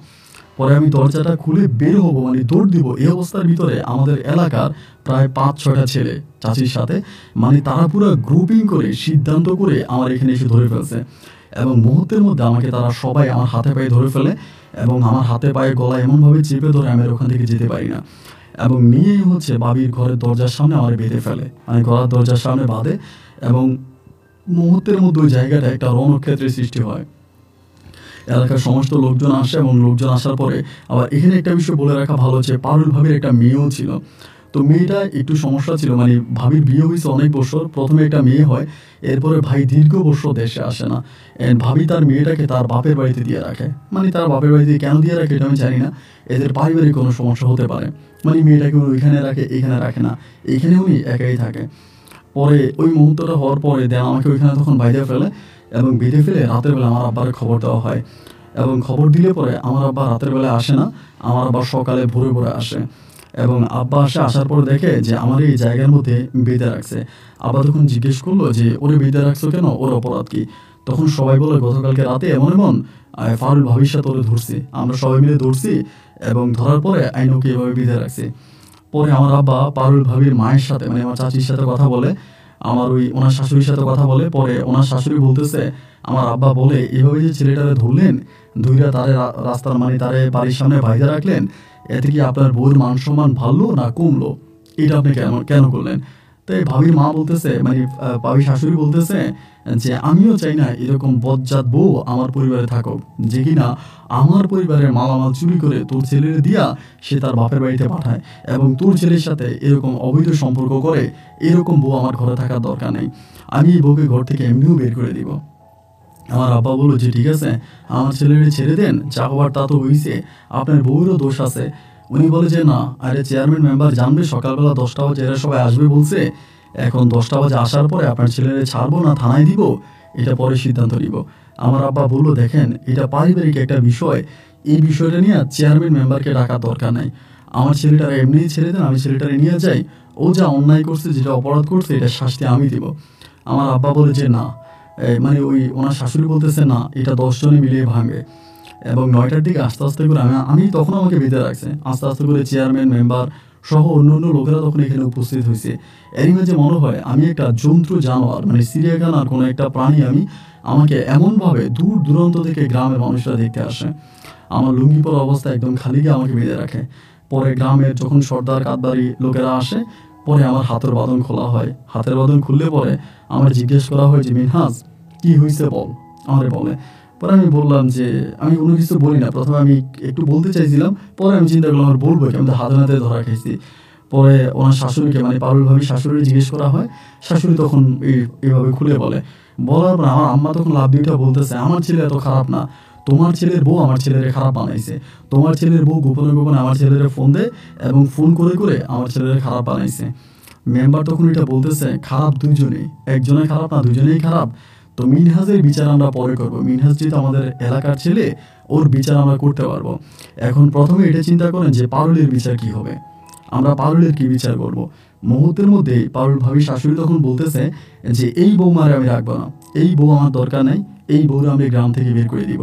A: পরে আমি দরজাটা খুলে বের হবো, মানে দৌড় দিব, এই অবস্থার ভিতরে আমাদের এলাকার প্রায় ৫-৬টা ছেলে চাচির সাথে, মানে তারা পুরো গ্রুপিং করে সিদ্ধান্ত করে আমার এখানে এসে ধরে ফেলছে এবং মুহূর্তের মধ্যে আমাকে তারা সবাই আমার হাতে পায়ে ধরে ফেলে এবং আমার হাতে পায়ে গলায় এমনভাবে চেপে ধরে আমি আর ওখান থেকে যেতে পারি না এবং নিয়ে হচ্ছে বাবির ঘরের দরজার সামনে আমার বেঁধে ফেলে, মানে ঘরের দরজার সামনে বাঁধে এবং মুহূর্তের মধ্যে ওই জায়গাটা একটা রণক্ষেত্রের সৃষ্টি হয়। এলাকার সমস্ত লোকজন আসে এবং লোকজন আসার পরে আবার এখানে একটা বিষয় বলে রাখা ভালো, যে পারুল ভাবির একটা মেয়েও ছিল। তো মেয়েটা একটু সমস্যা ছিল, মানে ভাবির বিয়ে হয়েছে অনেক বছর, প্রথমে একটা মেয়ে হয়, এরপরে ভাই দীর্ঘ বছর দেশে আসে না। ভাবি তার মেয়েটাকে তার বাপের বাড়িতে দিয়ে রাখে। মানে তার বাপের বাড়িতে কেন দিয়ে রাখে এটা আমি জানি না, এদের পারিবারিক কোনো সমস্যা হতে পারে। মানে মেয়েটাকে উনি ওইখানে রাখে, এইখানে রাখে না, এইখানে উনি একাই থাকে। পরে ওই মুহূর্তটা হওয়ার পরে দেন আমাকে ওইখানে তখন বাইরে ফেলে এবং বেঁধে ফেলে রাতের বেলা আমার আব্বার খবর দেওয়া হয় এবং খবর দিলে পরে আমার আব্বা রাতের বেলায় আসে না, আমার আব্বা সকালে ভোরে ভোরে আসে এবং আব্বা আসার পর দেখে যে আমার এই জায়গার মধ্যে বেঁধে রাখছে। আব্বা তখন জিজ্ঞেস করলো যে ওরে বেঁধে রাখছো কেন, ওর অপরাধ কি? তখন সবাই বলে গতকালকে রাতে এমন ফারুল ভাবির সাথে ওরে ধরছি, আমরা সবাই মিলে ধরছি এবং ধরার পরে আইনকে এভাবে বেঁধে রাখছি। পরে আমার আব্বা পারুল ভাবির মায়ের সাথে, মানে আমার চাচির সাথে কথা বলে, ওনার শাশুড়ির সাথে কথা বলে। পরে ওনার শাশুড়ি বলতেছে, আমার আব্বা বলে এভাবে যে ছেলেটারে ধরলেন, ধুইরা তারে রাস্তার, মানে তারে বাড়ির সামনে বাইরে রাখলেন, এতে কি আপনার বউর মান সম্মান ভালো না কমলো? এটা আপনি কেন করলেন? তাই ভাবির মা বলতেছে, মানে ভাবির শাশুড়ি বলতেছে যে আমিও চাই না এরকম বজ্জাত বউ আমার পরিবারে থাকুক, যে কিনা আমার পরিবারের মালামাল চুরি করে তোর ছেলের দিয়া সে তার বাপের বাড়িতে পাঠায় এবং তোর ছেলের সাথে এরকম অবৈধ সম্পর্ক করে। এরকম বউ আমার ঘরে থাকার দরকার নেই, আমি এই বউকে ঘর থেকে এমনিও বের করে দিব। আমার আব্বা বললো যে ঠিক আছে, আমার ছেলেরে ছেড়ে দেন, যা হওয়ার তা তো হয়েছে, আপনার বউয়েরও দোষ আছে। উনি বলে যে না, আরে চেয়ারম্যান মেম্বার জানবে সকালবেলা 10টা বাজে এরা সবাই আসবে বলছে, এখন 10টা বাজে আসার পরে আপনার ছেলেরে ছাড়বো না থানায় দিব, এটা পরে সিদ্ধান্ত নিব। আমার আব্বা বললো দেখেন, এটা পারিবারিক একটা বিষয়, এই বিষয়টা নিয়ে চেয়ারম্যান মেম্বারকে ডাকার দরকার নাই, আমার ছেলেটারে এমনিই ছেড়ে দেন, আমি ছেলেটারে নিয়ে যাই, ও যা অন্যায় করছে, যেটা অপরাধ করছে, এটা শাস্তি আমি দিব। আমার আব্বা বলে যে না, মানে ওনার শাশুড়ি বলতেছে না, এটা 10 জনে মিলিয়ে ভাঙবে এবং 9টার দিকে আস্তে আস্তে করে আমি তখন আমাকে বেঁধে রাখছে, আস্তে আস্তে করে চেয়ারম্যান মেম্বার সহ অন্য লোকেরা তখন এখানে উপস্থিত হয়েছে। এরই মাঝে মনে হয় আমি একটা জন্তু জানোয়ার, মানে সিরিয়াখানার কোনো একটা প্রাণী, আমাকে এমনভাবে দূর দূরান্ত থেকে গ্রামের মানুষরা দেখতে আসে। আমার লুঙ্গি পরা অবস্থায় একদম খালি গিয়ে আমাকে বেঁধে রাখে। পরে গ্রামের যখন সর্দার কাদবাড়ি লোকেরা আসে, পরে আমার হাতের বাঁধন খোলা হয়। হাতের বাঁধন খুললে পরে আমার জিজ্ঞেস করা হয় যে মিনহাজ কি হয়েছে বল, আমারে বলে। পরে আমি বললাম যে আমি কোনো কিছু বলি না, প্রথমে আমি একটু বলতে চাইছিলাম, পরে আমি চিন্তা করলাম আমার বলবো, আমি তো হাতে নাতে ধরা খেয়েছি। পরে ওনার শাশুড়িকে, মানে পারুল ভাবি শাশুড়ি জিজ্ঞেস করা হয়, শাশুড়ি তখন এইভাবে খুলে বলার পর আমার আম্মা তখন লাভ দিয়েটা বলতেছে, আমার ছেলে এত খারাপ না, তোমার ছেলের বউ আমার ছেলের খারাপ বানাইছে, তোমার ছেলের বউ গোপনে গোপনে আমার ছেলের ফোন দেয় এবং ফোন করে করে আমার ছেলের খারাপ বানাইছে। মেম্বার তখন এটা বলতেছে, খারাপ দুইজনেই, একজনে খারাপ না, দুজনেই খারাপ। তো মিনহাজের বিচার আমরা পরে করবো, মিনহাজ যেহেতু আমাদের এলাকার ছেলে, ওর বিচার আমরা করতে পারবো। এখন প্রথমে এটা চিন্তা করেন যে পারুলের বিচার কি হবে। আমরা পারুলের কি বিচার করব। মুহূর্তের মধ্যে পারুল ভাবি শাশুড়ি তখন বলতেছে যে এই বউমারে আমি রাখবো না, এই বউ আমার দরকার নেই, এই বউরে আমি গ্রাম থেকে বের করে দিব।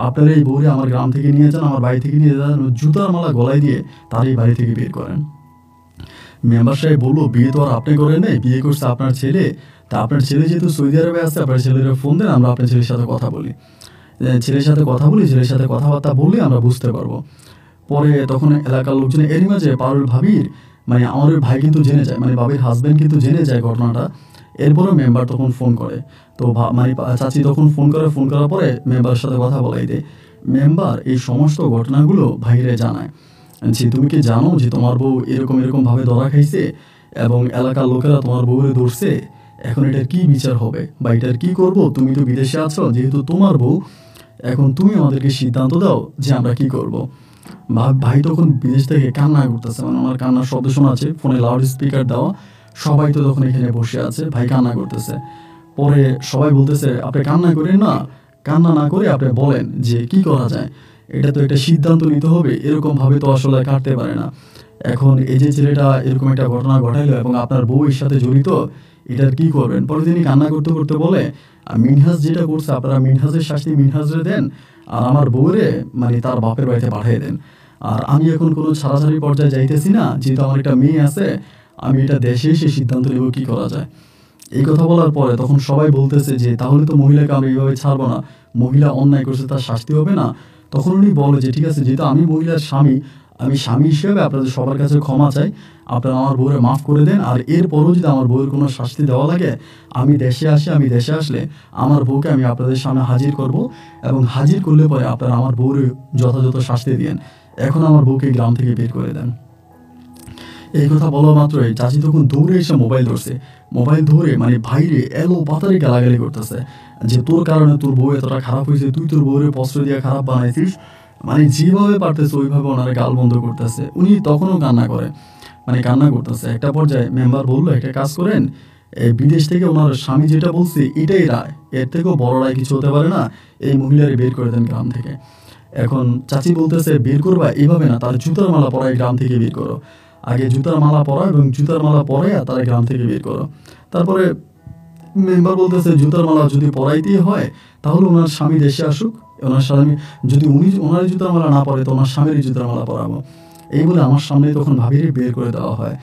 A: আপনারা এই বউরে আমার গ্রাম থেকে নিয়ে যান, আমার বাড়ি থেকে নিয়ে যান, জুতার মালা গলায় দিয়ে তার এই বাড়ি থেকে বের করেন। মেম্বার সাহেব বললো, বিয়ে তো আর আপনি করেন নাই, বিয়ে করছে আপনার ছেলে। তা আপনার ছেলে যেহেতু সৌদি আরবে আছে, আপনার ছেলের ফোন দেন, আমরা আপনার ছেলের সাথে কথা বলি, ছেলের সাথে কথাবার্তা বললে আমরা বুঝতে পারবো। পরে তখন এলাকার লোকজন, এরই মাঝে পারুল ভাবির মানে আমার ওই ভাই কিন্তু জেনে যায়, মানে বাবির হাজব্যান্ড কিন্তু জেনে যায় ঘটনাটা। এরপরেও মেম্বার তখন ফোন করে, তো মানে চাচি তখন ফোন করার পরে মেম্বারের সাথে কথা বলাই দেয়। মেম্বার এই সমস্ত ঘটনাগুলো ভাইরে জানায় যে তুমি কি জানো যে তোমার বউ এরকম ভাবে ধরা খাইছে এবং এলাকার লোকেরা তোমার বউরে ধরছে, এখন এটার কি বিচার হবে বা এটার কি করব, তুমি তো বিদেশে আছো, যেহেতু তোমার বউ, এখন তুমি আমাদেরকে সিদ্ধান্ত দাও যে আমরা কি করব। ভাই তখন বিদেশ থেকে কান্না করতেছে, মানে ওনার কান্নার শব্দ শোনা আছে, ফোনে লাউড স্পিকার দেওয়া, সবাই তো তখন এখানে বসে আছে, ভাই কান্না করতেছে। পরে সবাই বলতেছে আপনি কান্না করেন না, কান্না না করে আপনি বলেন যে কি করা যায়, এটা তো একটা সিদ্ধান্ত নিতে হবে, এরকম ভাবে তো আসলে কাটতে পারে না। এখন এই যে ছেলেটা এরকম একটা ঘটনা ঘটাইলো এবং আপনার বউ এর সাথে জড়িত, এটার কি করবেন। পরে তিনি কান্না করতে করতে বলে, মিনহাজ যেটা করছে আপনারা মিনহাজের শাস্তি মিনহাজরে দেন, আর আমার বউরে মানে তার বাপের বাড়িতে পাঠিয়ে দেন। আর আমি এখন কোনো ছাড়াছাড়ি পর্যায়ে যাইতেছি না, যেহেতু আমার একটা মেয়ে আছে, আমি এটা দেশে এসে সিদ্ধান্ত নেব কি করা যায়। এই কথা বলার পরে তখন সবাই বলতেছে যে তাহলে তো মহিলাকে আমরা এইভাবে ছাড়বো না, মহিলা অন্যায় করছে তার শাস্তি হবে না। তখন উনি বলে যে ঠিক আছে, যেহেতু আমি মহিলার স্বামী, আমি স্বামী হিসেবে আপনাদের সবার কাছে ক্ষমা চাই, আপনারা আমার বউরে মাফ করে দেন। আর এরপরও যদি আমার বউয়ের কোনো শাস্তি দেওয়া লাগে, আমি দেশে আসলে আমার বউকে আমি আপনাদের সামনে হাজির করব, এবং হাজির করলে পরে আপনারা আমার বউরে যথাযথ শাস্তি দিন, এখন আমার বউকে গ্রাম থেকে বের করে দেন। এই কথা বলা মাত্রই চাচি তখন দৌড়ে এসে মোবাইল ধরে মানে ভাইরে এলো পাতারে গালাগালি করতেছে যে তোর কারণে তোর বউ এতটা খারাপ হয়েছে, তুই তোর বউরে প্রশ্রয় দিয়ে খারাপ বানাইছিস, মানে যেভাবে পারতেছে ওইভাবে ওনারা গাল বন্ধ করতেছে। উনি তখনও কান্না করতেছে। একটা পর্যায়ে মেম্বার বললো একটা কাজ করেন, বিদেশ থেকে ওনার স্বামী যেটা বলছে এটাই রায়, এর থেকেও বড় রায় কিছু হতে পারে না, এই মহিলারে বের করে দেন গ্রাম থেকে। এখন চাচি বলতেছে বের করবা এভাবে না, তার জুতার মালা পরাই গ্রাম থেকে বের করো, আগে জুতার মালা পরা এবং জুতার মালা পরে তারা গ্রাম থেকে বের করো। তারপরে মেম্বার বলতেছে জুতার মালা যদি পরাইতেই হয় তাহলে ওনার স্বামী দেশে আসুক, ওনার স্বামী যদি ওনার জুতার মালা না পরে তো ওনার স্বামীর জুতার মালা পরাবো। এই বলে আমার সামনে তখন ভাবিরে বের করে দেওয়া হয়।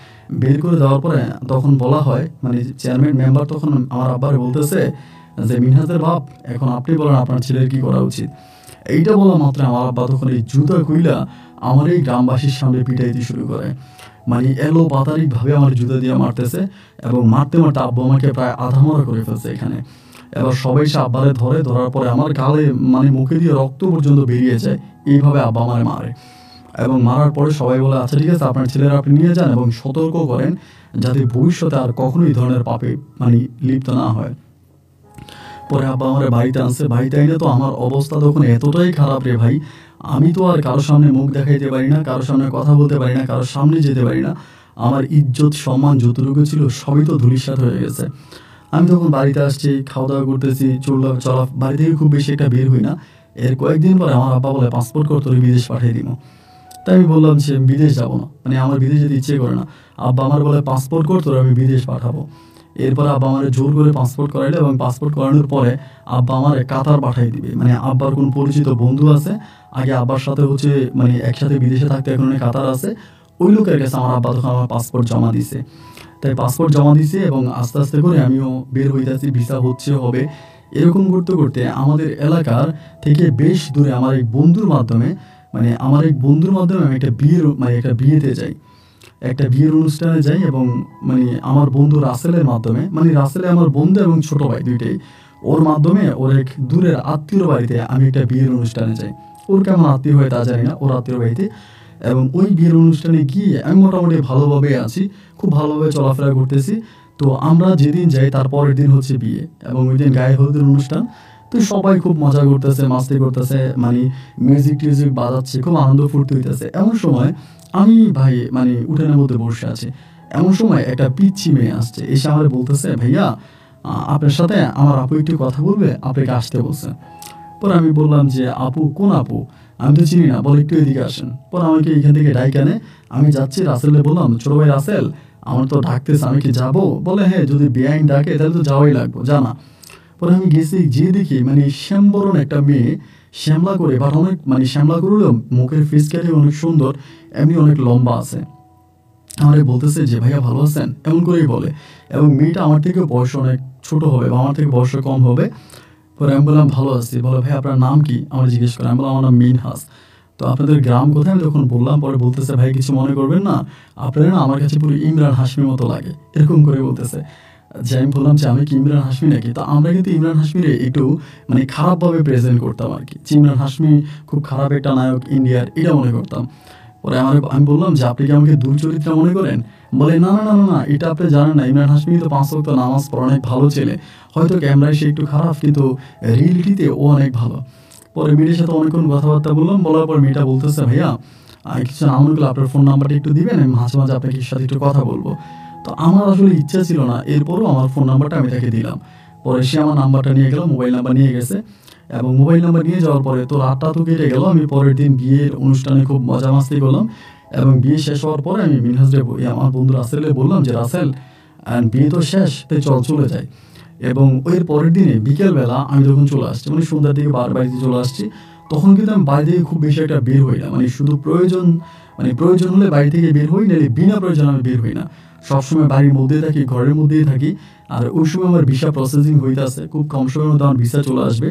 A: বের করে দেওয়ার পরে তখন বলা হয়, মানে চেয়ারম্যান মেম্বার তখন আমার আব্বারে বলতেছে যে মিনহাজের বাপ, এখন আপনি বলেন আপনার ছেলের কি করা উচিত। এইটা বলা মাত্র আমার আব্বা তখন এই জুতা খুইলা আমার এই গ্রামবাসীর সামনে পিটাইতে শুরু করে, মানে এলো পাতারিক ভাবে আমার জুতা দিয়ে মারতেছে, এবং মারতে আব্বু আমাকে প্রায় আধা মরা করে ফেলছে এখানে। এবার সবাই সে আব্বারে ধরার পরে আমার গালে মানে মুখে দিয়ে রক্ত পর্যন্ত বেরিয়ে যায়, এইভাবে আব্বা আমারে মারে। এবং মারার পরে সবাই বলে আচ্ছা ঠিক আছে আপনার ছেলেরা আপনি নিয়ে যান এবং সতর্ক করেন যাতে ভবিষ্যতে আর কখনো এই ধরনের পাপে মানে লিপ্ত না হয়। পরে আব্বা আমার বাড়িতে আনছে, বাড়িতে আইনে তো আমার অবস্থা তখন এতটাই খারাপ রে ভাই, আমি তো আর কারোর সামনে মুখ দেখাইতে পারি না, কারোর সামনে কথা বলতে পারি না, কারোর সামনে যেতে পারি না, আমার ইজ্জত সম্মান যতটুকু ছিল সবই তো ধূলিসাৎ হয়ে গেছে। আমি তখন বাড়িতে আসছি, খাওয়া দাওয়া করতেছি, চলা বাড়ি থেকে খুব বেশি একটা বের হই না। এর কয়েকদিন পরে আমার আব্বা বলে পাসপোর্ট কর, তোর বিদেশ পাঠিয়ে দিব। তাই আমি বললাম যে বিদেশ যাবো না, মানে আমার বিদেশ যেতে ইচ্ছে করে না। আব্বা আমার বলে পাসপোর্ট কর, তোর আমি বিদেশ পাঠাবো। এরপরে আব্বা আমার জোর করে পাসপোর্ট করাইলো, এবং পাসপোর্ট করানোর পরে আব্বা আমার কাতার পাঠিয়ে দিবে, মানে আব্বার কোন পরিচিত বন্ধু আছে, আগে আব্বার সাথে হচ্ছে মানে একসাথে বিদেশে থাকতে, এখন কাতার আছে, ওই লোকের কাছে আমার আব্বা তখন আমার পাসপোর্ট জমা দিছে। তাই পাসপোর্ট জমা দিছে এবং আস্তে আস্তে করে আমিও বের হইতেছি, ভিসা হবে। এরকম করতে করতে আমাদের এলাকার থেকে বেশ দূরে আমার এক বন্ধুর মাধ্যমে আমি একটা বিয়েতে যাই, একটা বিয়ের অনুষ্ঠানে যাই, এবং মানে আমার বন্ধু রাসেলের মাধ্যমে, মানে রাসেলে আমার বন্ধু এবং ছোট ভাই দুইটাই, ওর মাধ্যমে ওর এক দূরের আত্মীয়র বাড়িতে আমি একটা বিয়ের অনুষ্ঠানে যাই। ওর কেমন আত্মীয় হয় তা জানি না, ওর আত্মীয়র বাড়িতে। এবং ওই বিয়ের অনুষ্ঠানে গিয়ে আমি মোটামুটি ভালোভাবে আছি, খুব ভালোভাবে চলাফেরা করতেছি। তো আমরা যেদিন যাই তার পরের দিন হচ্ছে বিয়ে, এবং ওই দিন গায়ে হলুদের অনুষ্ঠান। তো সবাই খুব মজা করতেছে, মাস্তি করতেছে, মানে মিউজিক টিউজিক বাজাচ্ছে, খুব আনন্দ ফুর্তি হইতেছে। এমন সময় আমি ভাই মানে উঠানের মধ্যে বসে আছি, এমন সময় একটা পিচ্ছি মেয়ে আসছে, এসে আমার বলতেছে ভাইয়া আপনার সাথে আমার আপু একটু কথা বলবে, আপনাকে আসতে বলছে। পরে আমি বললাম যে আপু কোন আপু, আমি তো চিনি না, বলে একটু এদিকে আসেন। পরে আমাকে এখান থেকে ডাইকা আনে, আমি যাচ্ছি, রাসেলকে বললাম ছোট ভাই রাসেল আমার তো ডাকতেছে, আমি কি যাবো? বলে হ্যাঁ যদি বেআইন ডাকে তাহলে তো যাওয়াই লাগবো, জানা। পরে আমি গেছি, গিয়ে দেখি মানে শ্যামবরণ একটা মেয়ে, শ্যামলা করে, বাট অনেক মানে শ্যামলা করলেও মুখের ফেস কাটে অনেক সুন্দর, এমনি অনেক লম্বা আছে। আমারে বলতেছে যে ভাইয়া ভালো আছেন, এমন করেই বলে। এবং মেয়েটা আমার থেকে বয়স অনেক ছোট হবে বা আমার থেকে বয়স কম হবে। পরে আমি বললাম ভালো আছি। বলে ভাই আপনার নাম কি, আমার জিজ্ঞেস করে। আমি বললাম আমার নাম মিনহাস। তো আপনাদের গ্রাম কোথায়, আমি তখন বললাম। পরে বলতেছে ভাই কিছু মনে করবেন না, আপনারা না আমার কাছে পুরো ইমরান হাশমির মতো লাগে, এরকম করে বলতেছে। যে আমি বললাম যে আমি কি ইমরান হাশমি নাকি? তো আমরা কিন্তু ইমরান হাশমিরে একটু মানে খারাপভাবে প্রেজেন্ট করতাম আর কি, যে ইমরান হাশমি খুব খারাপ একটা নায়ক ইন্ডিয়ার, এটা মনে করতাম। পরে আমি বললাম যে আপনি কি আমাকে দুর্চরিত্রা মনে করেন? বলে না না না না না, এটা আপনি জানেন না, ইমরান হাশমি তো 5 ওয়াক্ত নামাজ পড়ে অনেক ভালো ছেলে, হয়তো ক্যামেরায় সে একটু খারাপ কিন্তু রিয়েলিটিতে ও অনেক ভালো। পরে মেয়েটার সাথে অনেকক্ষণ কথাবার্তা বললাম, বলার পর মেয়েটা বলতেছে ভাইয়া কিছু না মনে করলে আপনার ফোন নাম্বারটা একটু দিবেন, আমি মাঝে মাঝে আপনাকে সাথে একটু কথা বলবো। তো আমার আসলে ইচ্ছা ছিল না, এরপরও আমার ফোন নাম্বারটা আমি তাকে দিলাম। পরে সে আমার নাম্বারটা নিয়ে গেল, মোবাইল নাম্বার নিয়ে গেছে। এবং মোবাইল নাম্বার নিয়ে যাওয়ার পরে তো রাতটা তো কেটে গেল। আমি পরের দিন বিয়ের অনুষ্ঠানে খুব মজা মাস্তি করলাম। এবং বিয়ে শেষ হওয়ার পরে আমি মিনহাজরে আমার বন্ধু রাসেলে বললাম যে রাসেল বিয়ে তো শেষ, তাই চল চলে যাই। এবং এর পরের দিনে বিকেলবেলা আমি যখন চলে আসছি, মানে সন্ধ্যার দিকে বাড়িতে চলে আসছি, তখন কিন্তু আমি বাড়ি থেকে খুব বেশি একটা বের হই না। মানে শুধু প্রয়োজন, মানে প্রয়োজন হলে বাড়ি থেকে বের হই, নাহলে বিনা প্রয়োজন আমি বের হই না। সবসময় বাড়ির মধ্যেই থাকি, ঘরের মধ্যেই থাকি। আর ওই সময় আমার ভিসা প্রসেসিং হইতে আছে, খুব কম সময়ের মধ্যে আমার ভিসা চলে আসবে,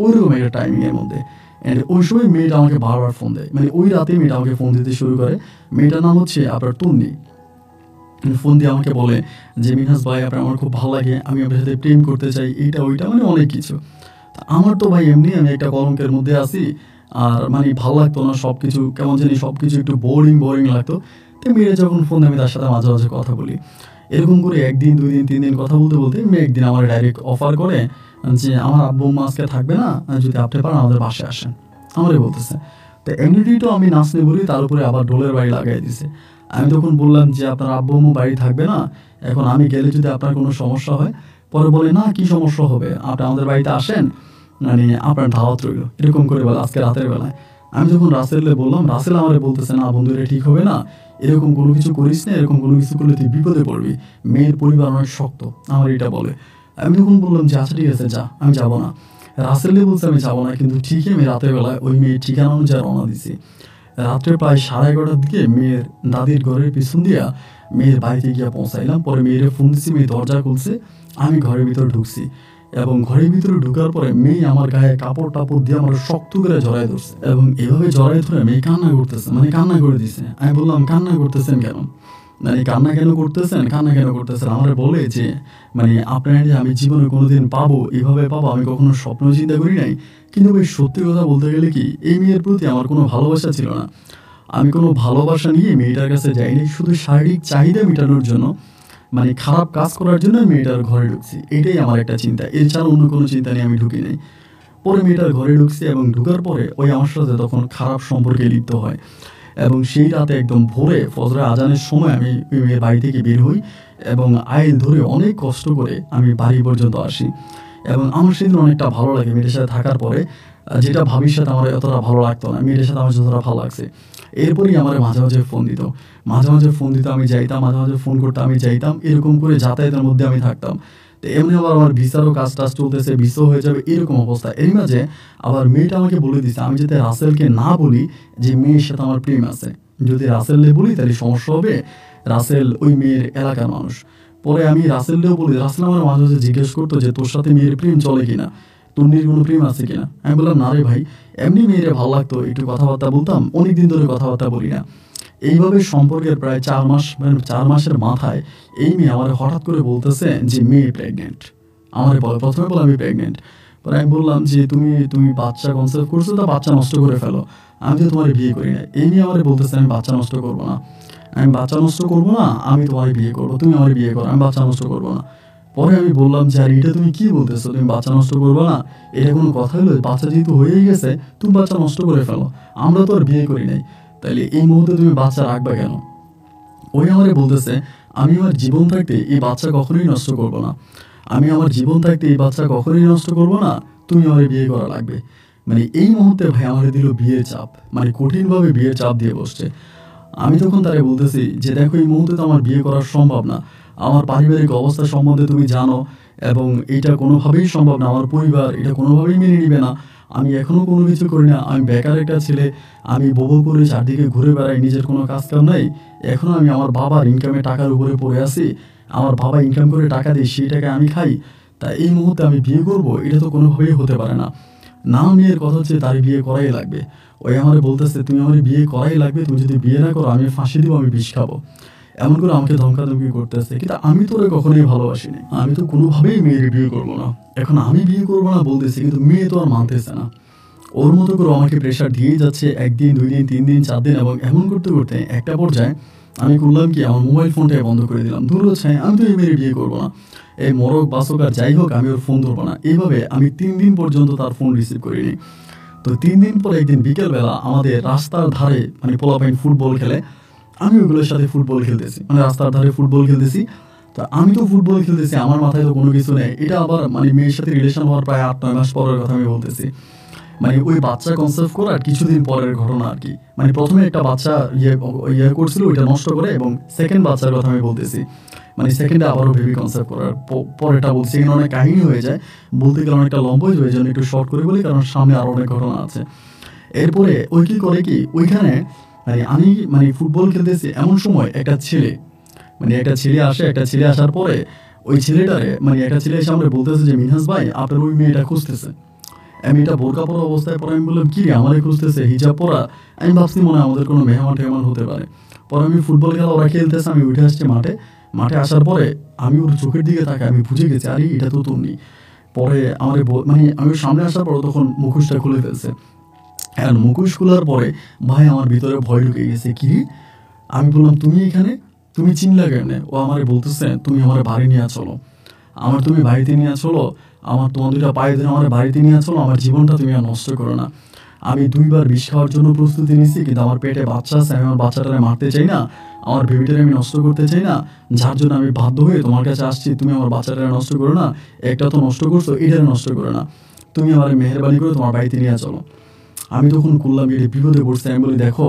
A: ওইরকম একটা টাইমিংয়ের মধ্যে। অ্যান্ড ওই সময় মেয়েটা আমাকে বারবার ফোন দেয়, মানে ওই রাতে মেয়েটা আমাকে ফোন দিতে শুরু করে। মেয়েটার নাম হচ্ছে আপনার তন্নি। ফোন দিয়ে আমাকে বলে যে মিনহাস ভাই আপনার আমার খুব ভালো লাগে, আমি আপনার সাথে প্রেম করতে চাই, এইটা ওইটা, মানে অনেক কিছু। তা আমার তো ভাই এমনি আমি একটা কলঙ্কের মধ্যে আছি, আর মানে ভালো লাগতো না সব কিছু, কেমন জানি সব কিছু একটু বোরিং বোরিং লাগতো। তো মেয়েরা যখন ফোন আমি তার সাথে মাঝে মাঝে কথা বলি, এরকম করে একদিন 2 দিন 3 দিন কথা বলতে বলতে মেয়ে একদিন আমার ডাইরেক্ট অফার করে যে আমার আব্বু মা আজকে থাকবে না, যদি আপনি পারেন আমাদের বাসায় আসেন, আমারই বলতেছে। তো এমনিতেই তো আমি নাচতে বলি, তার উপরে আবার ঢোলের বাড়ি লাগাই দিছে। আমি তখন বললাম যে আপনার আব্বু আম্মু বাড়ি থাকবে না, এখন আমি গেলে যদি আপনার কোনো সমস্যা হয়? পরে বলে না কি সমস্যা হবে, আপনি আমাদের বাড়িতে আসেন, মানে আপনার দাওয়াত রইল, এরকম করে বলে আজকে রাতের বেলায়। আমি যখন রাসেলকে বললাম, রাসেল আমারে বলতেছে না বন্ধু এটা ঠিক হবে না, এরকম কোনো কিছু করিস না, এরকম কোনো কিছু করলে তুই বিপদে পড়বি, মেয়ের পরিবার অনেক শক্ত, আমার এটা বলে। আমি তখন বললাম যে আচ্ছা ঠিক আছে যা, আমি যাবো না। রাসেলকে বলছে আমি যাবো না, কিন্তু ঠিকই আমি রাতের বেলায় ওই মেয়ের ঠিকানা অনুযায়ী রওনা দিছি। রাত্রে প্রায় 11:30টার দিকে মেয়ের দাদির ঘরের পিছন দিয়া মেয়ের বাড়িতে গিয়ে পৌঁছাইলাম। পরে মেয়ের ফোন দিচ্ছি, মেয়ে দরজা খুলছে, আমি ঘরের ভিতরে ঢুকছি। এবং ঘরের ভিতরে ঢুকার পরে মেয়ে আমার গায়ে কাপড় টাপড় দিয়ে আমার শক্ত করে জড়াই ধরছে, এবং এভাবে জড়াই ধরে মেয়ে কান্না করতেছে, মানে কান্না করে দিছে। আমি বললাম কান্না করতেছেন কেন, মানে কান্না কেন করতেছেন, কান্না কেন করতেছেন? আমার বলে যে মানে আপনার যে আমি জীবনে কোনোদিন পাবো, এভাবে পাবো আমি কখনো স্বপ্ন চিন্তা করি নাই। কিন্তু ভাই সত্যি কথা বলতে গেলে কি, এই মেয়ের প্রতি আমার কোনো ভালোবাসা ছিল না। আমি কোনো ভালোবাসা নিয়ে মেয়েটার কাছে যাইনি, শুধু শারীরিক চাহিদা মেটানোর জন্য, মানে খারাপ কাজ করার জন্য আমি মেয়েটার ঘরে ঢুকছি, এটাই আমার একটা চিন্তা, এছাড়া অন্য কোনো চিন্তা নিয়ে আমি ঢুকি নাই। পরে মেয়েটার ঘরে ঢুকছি, এবং ঢুকার পরে ওই আমার সাথে তখন খারাপ সম্পর্কে লিপ্ত হয়। এবং সেই রাতে একদম ভোরে ফজরের আজানের সময় আমি ওই মেয়ের বাড়ি থেকে বের হই, এবং আইল ধরে অনেক কষ্ট করে আমি বাড়ি পর্যন্ত আসি। এবং আমার সেদিন অনেকটা ভালো লাগে মেয়েটার সাথে থাকার পরে, যেটা ভাবির সাথে আমার এতটা ভালো লাগতো না, মেয়েটার সাথে আমার যতটা ভালো লাগছে। এরপরই আমার মাঝে মাঝে ফোন দিত, মাঝে মাঝে ফোন দিত আমি যাইতাম, মাঝে মাঝে ফোন করতে আমি যাইতাম, এরকম করে যাতায়াতের মধ্যে আমি থাকতাম। তো এমনি আবার আমার ভিসারও কাজ টাজ চলতেছে, ভিসাও হয়ে যাবে, এরকম অবস্থা। এর মাঝে আবার মেয়েটা আমাকে বলে দিচ্ছে আমি যাতে রাসেলকে না বলি যে মেয়ের সাথে আমার প্রেম আছে, যদি রাসেলকে বলি তাহলে সমস্যা হবে, রাসেল ওই মেয়ের এলাকার মানুষ। পরে আমি রাসেলকেও বলি, রাসেল আমার মাঝে মাঝে জিজ্ঞেস করতো যে তোর সাথে মেয়ের প্রেম চলে কিনা, তন্নির কোনো প্রেম আছে কিনা। আমি বললাম না রে ভাই, এমনি মেয়েরে ভালো লাগতো, একটু কথাবার্তা বলতাম, অনেকদিন ধরে কথাবার্তা বলি না। এইভাবে সম্পর্কের প্রায় 4 মাস, মানে 4 মাসের মাথায় এই মেয়ে আমার হঠাৎ করে বলতেছে যে মেয়ে প্রেগনেন্ট। আমার বলে, প্রথমে বলে আমি প্রেগনেন্ট। পরে আমি বললাম যে তুমি তুমি বাচ্চা কনসেপ্ট করছো, তা বাচ্চা নষ্ট করে ফেলো, আমি তো তোমার বিয়ে করি না। এই নিয়ে আমার বলতেছে আমি বাচ্চা নষ্ট করবো না, আমি বাচ্চা নষ্ট করবো না, আমি তোমার বিয়ে করবো, তুমি আমার বিয়ে করো, আমি বাচ্চা নষ্ট করবো না। পরে আমি বললাম যে আর এটা তুমি কি বলতেছো, তুমি বাচ্চা নষ্ট করবো না, এটা কোনো কথা হলো? বাচ্চা যেহেতু হয়েই গেছে তুমি বাচ্চা নষ্ট করে ফেলো, আমরা তো আর বিয়ে করি নাই, তাইলে এই মুহূর্তে তুমি বাচ্চা রাখবে কেন? ওই আমারে বলতেছে আমি আমার জীবন থাকতে এই বাচ্চা কখনোই নষ্ট করবো না, আমি আমার জীবন থাকতে এই বাচ্চা কখনোই নষ্ট করবো না, তুমি আমার বিয়ে করা লাগবে। মানে এই মুহূর্তে ভাই আমার দিল বিয়ের চাপ, মানে কঠিনভাবে বিয়ের চাপ দিয়ে বসছে। আমি তখন তারে বলতেছি যে দেখো এই মুহূর্তে তো আমার বিয়ে করা সম্ভব না, আমার পারিবারিক অবস্থা সম্বন্ধে তুমি জানো, এবং এটা কোনোভাবেই সম্ভব না, আমার পরিবার এটা কোনোভাবেই মেনে নিবে না। আমি এখনও কোনো কিছু করি না, আমি বেকার একটা ছেলে, আমি বউ করে চারদিকে ঘুরে বেড়াই, নিজের কোনো কাজ কাম নাই। এখনও আমি আমার বাবার ইনকামে টাকার উপরে পড়ে আছি, আমার বাবা ইনকাম করে টাকা দিই, সেই টাকা আমি খাই। তা এই মুহূর্তে আমি বিয়ে করব এটা তো কোনোভাবেই হতে পারে না। না, মেয়ের কথা হচ্ছে তার বিয়ে করাই লাগবে। ওই আমারে বলতেছে তুমি আমার বিয়ে করাই লাগবে, তুমি যদি বিয়ে না করো আমি ফাঁসি দিব, আমি বিষ খাবো, এমন করে আমাকে ধমকাধমকি করতেছে। কিন্তু আমি তো ওরে কখনোই ভালোবাসিনি, আমি তো কোনোভাবেই মেয়ের বিয়ে করবো না। এখন আমি বিয়ে করবো না বলতেছি, কিন্তু মেয়ে তো আর মানতেছে না। ওর মতো করে আমাকে প্রেশার দিয়েই যাচ্ছে, 1 দিন 2 দিন 3 দিন 4 দিন, এবং এমন করতে করতে একটা পর্যায়ে আমি করলাম কি, আমার মোবাইল ফোনটাই বন্ধ করে দিলাম। দূর হচ্ছে, আমি তো এই মেয়ের বিয়ে করবো না, এই মরক বাসক আর যাই হোক আমি ওর ফোন ধরবো না। এইভাবে আমি 3 দিন পর্যন্ত তার ফোন রিসিভ করিনি। তো 3 দিন পর একদিন বিকেলবেলা আমাদের রাস্তার ধারে মানে পোলাপাইন ফুটবল খেলে, আমি ওগুলোর সাথে ফুটবল খেলতেছি, মানে রাস্তার ধারে ফুটবল খেলতেছি। তো আমি তো ফুটবল খেলতেছি, আমার মাথায় তো কোনো কিছু নেই। এটা আবার মানে মেয়ের সাথে রিলেশন হওয়ার প্রায় 8-9 মাস পরের কথা আমি বলতেছি। মানে ওই বাচ্চা কনসেপ্ট করার কিছুদিন পরের ঘটনা আর কি। মানে প্রথমে একটা বাচ্চা ইয়ে করছিল, ওইটা নষ্ট করে, এবং সেকেন্ড বাচ্চার কথা আমি বলতেছি। মানে সেকেন্ডে আবারও বেবি কনসেপ্ট করার পরেটা বলছি, এখানে অনেক কাহিনী হয়ে যায়, বলতে গেলে অনেকটা লম্বা হয়ে যায়, জন্য একটু শর্ট করে বলি, কারণ সামনে আরও অনেক ঘটনা আছে। এরপরে ওই কী করে কি, ওইখানে মানে আমি মানে ফুটবল খেলতেছি, এমন সময় একটা ছেলে আসে। একটা ছেলে আসার পরে ওই ছেলেটারে মানে একটা ছেলে এসে আমরা বলতেছে যে মিনহাস ভাই আপনার ওই মেয়েটা খুঁজতেছে। আমি এটা বোরকা পরা অবস্থায় পরে আমি বললাম কি রে আমারে খুঁজতেছে, হিজাব পরা? আমি ভাবছি মনে হয় আমাদের কোনো মেহমান টেহমান হতে পারে। পরে আমি ফুটবল খেলা ওরা খেলতেছে, আমি উঠে আসছি মাঠে আসার পরে আমি ওর চোখের দিকে তাকাই, আমি বুঝে গেছি আরে এটা তো তুমি। পরে আমার মানে আমি ওর সামনে আসার পর তখন মুখোশটা খুলে ফেলছে। এখন মুখোশ খোলার পরে ভাই আমার ভিতরে ভয় ঢুকে গেছে, কি রে? আমি বললাম তুমি এখানে, তুমি চিনলা কেন? ও আমারে বলতেছে তুমি আমার বাড়ি নিয়ে চলো, তুমি বাড়িতে নিয়ে চলো, তোমার 2টা পায়ে ধরে আমার বাড়িতে নিয়ে চলো, আমার জীবনটা তুমি আর নষ্ট করো না। আমি 2বার বিষ খাওয়ার জন্য প্রস্তুতি নিছি, কিন্তু আমার পেটে বাচ্চা আছে, আমি আমার বাচ্চাটারে মারতে চাই না, আমার বেবিটারে আমি নষ্ট করতে চাই না, যার জন্য আমি বাধ্য হয়ে তোমার কাছে আসছি। তুমি আমার বাচ্চাটারে নষ্ট করো না, একটা তো নষ্ট করছো, এটারে নষ্ট করো না, তুমি আমার মেহেরবানি করে তোমার বাড়িতে নিয়ে চলো। আমি তখন করলাম এটা বিপদে পড়ছে। আমি বলি দেখো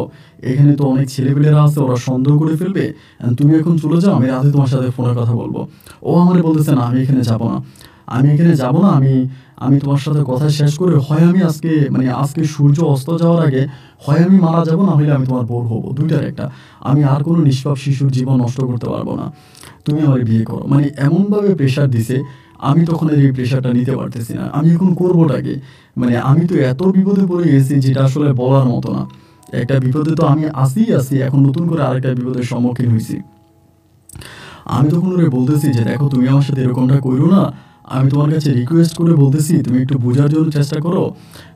A: এখানে তো অনেক ছেলেপেলেরা আছে, ওরা সন্দেহ করে ফেলবে, তুমি এখন চলে যাও, আমি রাতে তোমার সাথে ফোনে কথা বলবো। ও আমার বলতেছে না আমি এখানে যাবো না, আমি তোমার সাথে কথা শেষ করে হয় আমি আজকে সূর্য অস্ত যাওয়ার আগে হয় আমি মারা যাবো, না হলে আমি তোমার বোর হবো, 2টার একটা। আমি আর কোনো নিষ্পাপ শিশুর জীবন নষ্ট করতে পারবো না, তুমি আমার বিয়ে করো। মানে এমনভাবে প্রেশার দিছে, আমি তখন এই প্রেশারটা নিতে পারতেছি না। আমি এখন করবোটা কি? মানে আমি তো এত বিপদে পড়ে গেছি যেটা আসলে বলার মতো না। একটা বিপদে তো আমি আসি, এখন নতুন করে আরেকটা বিপদের সম্মুখীন হয়েছি। আমি তখন ওরে বলতেছি যে দেখো তুমি আমার সাথে এরকমটা করো না, আমি তোমার কাছে রিকোয়েস্ট করে বলতেছি তুমি একটু বোঝার জন্য চেষ্টা করো।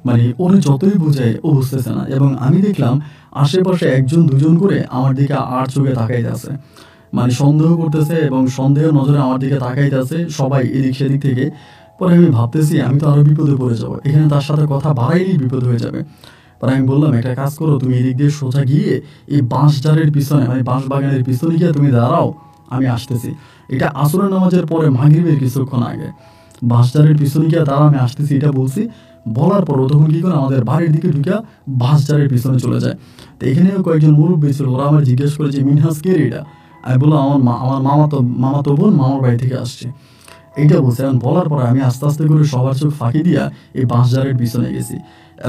A: মানে ওরে যতই বোঝায় ও বুঝতেছে না, এবং আমি দেখলাম আশেপাশে 1-2জন করে আমার দিকে আর চোখে তাকাইতেছে, মানে সন্দেহ করতেছে, এবং সন্দেহ নজরে আমার দিকে তাকাইতেছে সবাই এদিক সেদিক থেকে। পরে আমি ভাবতেছি আমি তো আরও বিপদে পড়ে যাবো, এখানে তার সাথে কথা বাড়াইলেই বিপদ হয়ে যাবে। পরে আমি বললাম একটা কাজ করো, তুমি এদিক দিয়ে সোজা গিয়ে এই বাঁশঝাড়ের পিছনে মানে বাঁশ বাগানের পিছনে গিয়ে তুমি দাঁড়াও, আমি আসতেছি। এটা আসরের নামাজের পরে মাগরিবের কিছুক্ষণ আগে। বাঁশঝাড়ের পিছনে গিয়ে দাঁড়াও, আমি আসতেছি, এটা বলছি। বলার পর ও তখন কী করে আমাদের বাড়ির দিকে ঢুকে বাঁশঝাড়ের পিছনে চলে যায়। তো এখানেও কয়েকজন মুরব্বী ছিল, ওরা আমার জিজ্ঞেস করে যে মিনহাস কে এটা? আমি বললাম আমার মামাতো বোন মামার বাড়ি থেকে আসছে, এইটা বলছে। এখন বলার পরে আমি আস্তে আস্তে করে সবার চোখ ফাঁকি দিয়া এই বাঁশঝাড়ের পিছনে গেছি,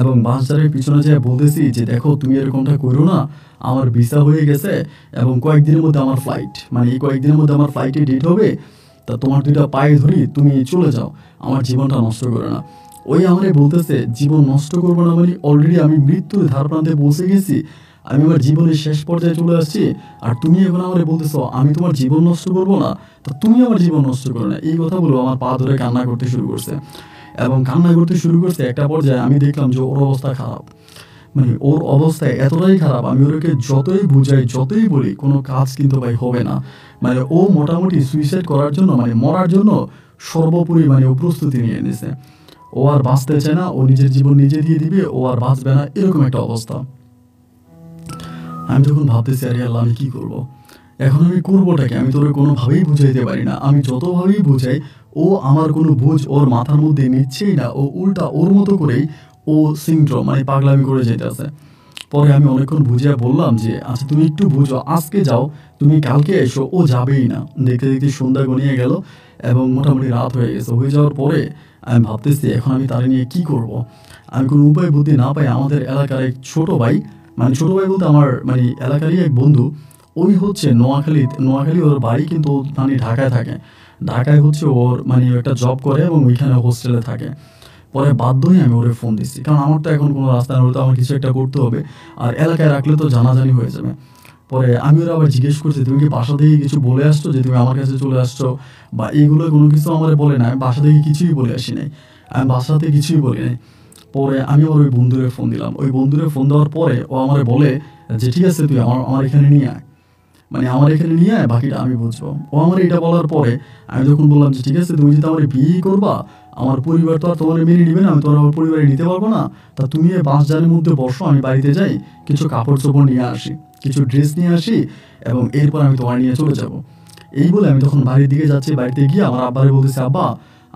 A: এবং বাঁশঝাড়ের পিছনে যেয়ে বলতেছি যে দেখো তুমি এরকমটা করো না, আমার ভিসা হয়ে গেছে, এবং কয়েকদিনের মধ্যে আমার ফ্লাইট, মানে এই কয়েকদিনের মধ্যে আমার ফ্লাইটে ডেট হবে, তা তোমার 2টা পায়ে ধরি তুমি চলে যাও, আমার জীবনটা নষ্ট করে না। ওই আমারে বলতেছে জীবন নষ্ট করবো না, মানে অলরেডি আমি মৃত্যুর ধার প্রান্তে পৌঁছে গেছি, আমি আমার জীবনের শেষ পর্যায়ে চলে আসছি, আর তুমি এখন আমারে বলতেছো আমি তোমার জীবন নষ্ট করবো না, তা তুমি আমার জীবন নষ্ট করো না। এই কথাগুলো আমার পা ধরে কান্না করতে শুরু করছে, এবং কান্না করতে শুরু করছে। একটা পর্যায়ে আমি দেখলাম যে ওর অবস্থা খারাপ, মানে ওর অবস্থা এতটাই খারাপ, আমি ওকে যতই বুঝাই যতই বলি কোনো কাজ কিন্তু ভাই হবে না। মানে ও মোটামুটি সুইসাইড করার জন্য মানে মরার জন্য সর্বোপরি মানে ও প্রস্তুতি নিয়ে নিছে। ও আর বাঁচতে চায় না, ও নিজের জীবন নিজে দিয়ে দিবে, ও আর বাঁচবে না, এরকম একটা অবস্থা। আমি তখন ভাবতেছি আরে আল্লাহ আমি কী করবো এখন, আমি করবোটাকে? আমি তোরে কোনোভাবেই বুঝাইতে পারি না, আমি যতভাবেই বুঝাই ও আমার কোনো বুঝ ওর মাথার মধ্যে নিচ্ছেই না। ও উল্টা ওর মতো করেই ও সিনড্রোম, মানে পাগলামি করে যেতেছে। পরে আমি অনেকক্ষণ বুঝিয়ে বললাম যে আচ্ছা তুমি একটু বুঝো, আজকে যাও, তুমি কালকে এসো। ও যাবেই না। দেখতে দেখতে সন্ধ্যা গনিয়ে গেল এবং মোটামুটি রাত হয়ে গেছে। হয়ে যাওয়ার পরে আমি ভাবতেছি এখন আমি তারে নিয়ে কি করব। আমি কোনো উপায় বুদ্ধি না পাই আমাদের এলাকার এক ছোট ভাই, মানে ছোট ভাই বলতে আমার মানে এলাকারই এক বন্ধু, ওই হচ্ছে নোয়াখালী ওর বাড়ি, কিন্তু ও মানে ঢাকায় থাকে। ঢাকায় হচ্ছে ওর মানে একটা জব করে এবং ওইখানে হোস্টেলে থাকে। পরে বাধ্য হয়ে আমি ওরে ফোন দিচ্ছি, কারণ আমার তো এখন কোনো রাস্তা না, তো আমার কিছু একটা করতে হবে, আর এলাকায় রাখলে তো জানাজানি হয়ে যাবে। পরে আমি ওরা আবার জিজ্ঞেস করছি তুমি কি বাসা থেকে কিছু বলে আসছো যে তুমি আমার কাছে চলে আসছো, বা এইগুলো কোনো কিছু আমার বলে না। আমি বাসা থেকে কিছুই বলে আসি নাই, আমি বাসাতে কিছুই বলি নাই। পরে আমি আমার ওই বন্ধুরে ফোন দিলাম। ওই বন্ধুরে ফোন দেওয়ার পরে ও আমার বলে যে ঠিক আছে তুই আমার এখানে নিয়ে আয়, মানে আমার এখানে নিয়ে আয়, বাকিটা আমি বুঝবো। ও আমার এটা বলার পরে আমি যখন বললাম যে ঠিক আছে তুমি যদি আমার বিয়ে করবা, আমার পরিবার তো আর তোমার মেনে নিবে না, আমি তোমার আমার পরিবারে নিতে পারবো না, তা তুমি এই বাঁশঝাড়ের মধ্যে বসো, আমি বাড়িতে যাই, কিছু কাপড় চোপড় নিয়ে আসি, কিছু ড্রেস নিয়ে আসি, এবং এরপর আমি তোমার নিয়ে চলে যাব। এই বলে আমি তখন বাড়ির দিকে যাচ্ছি। বাড়িতে গিয়ে আমার আব্বারে বলতেছি আব্বা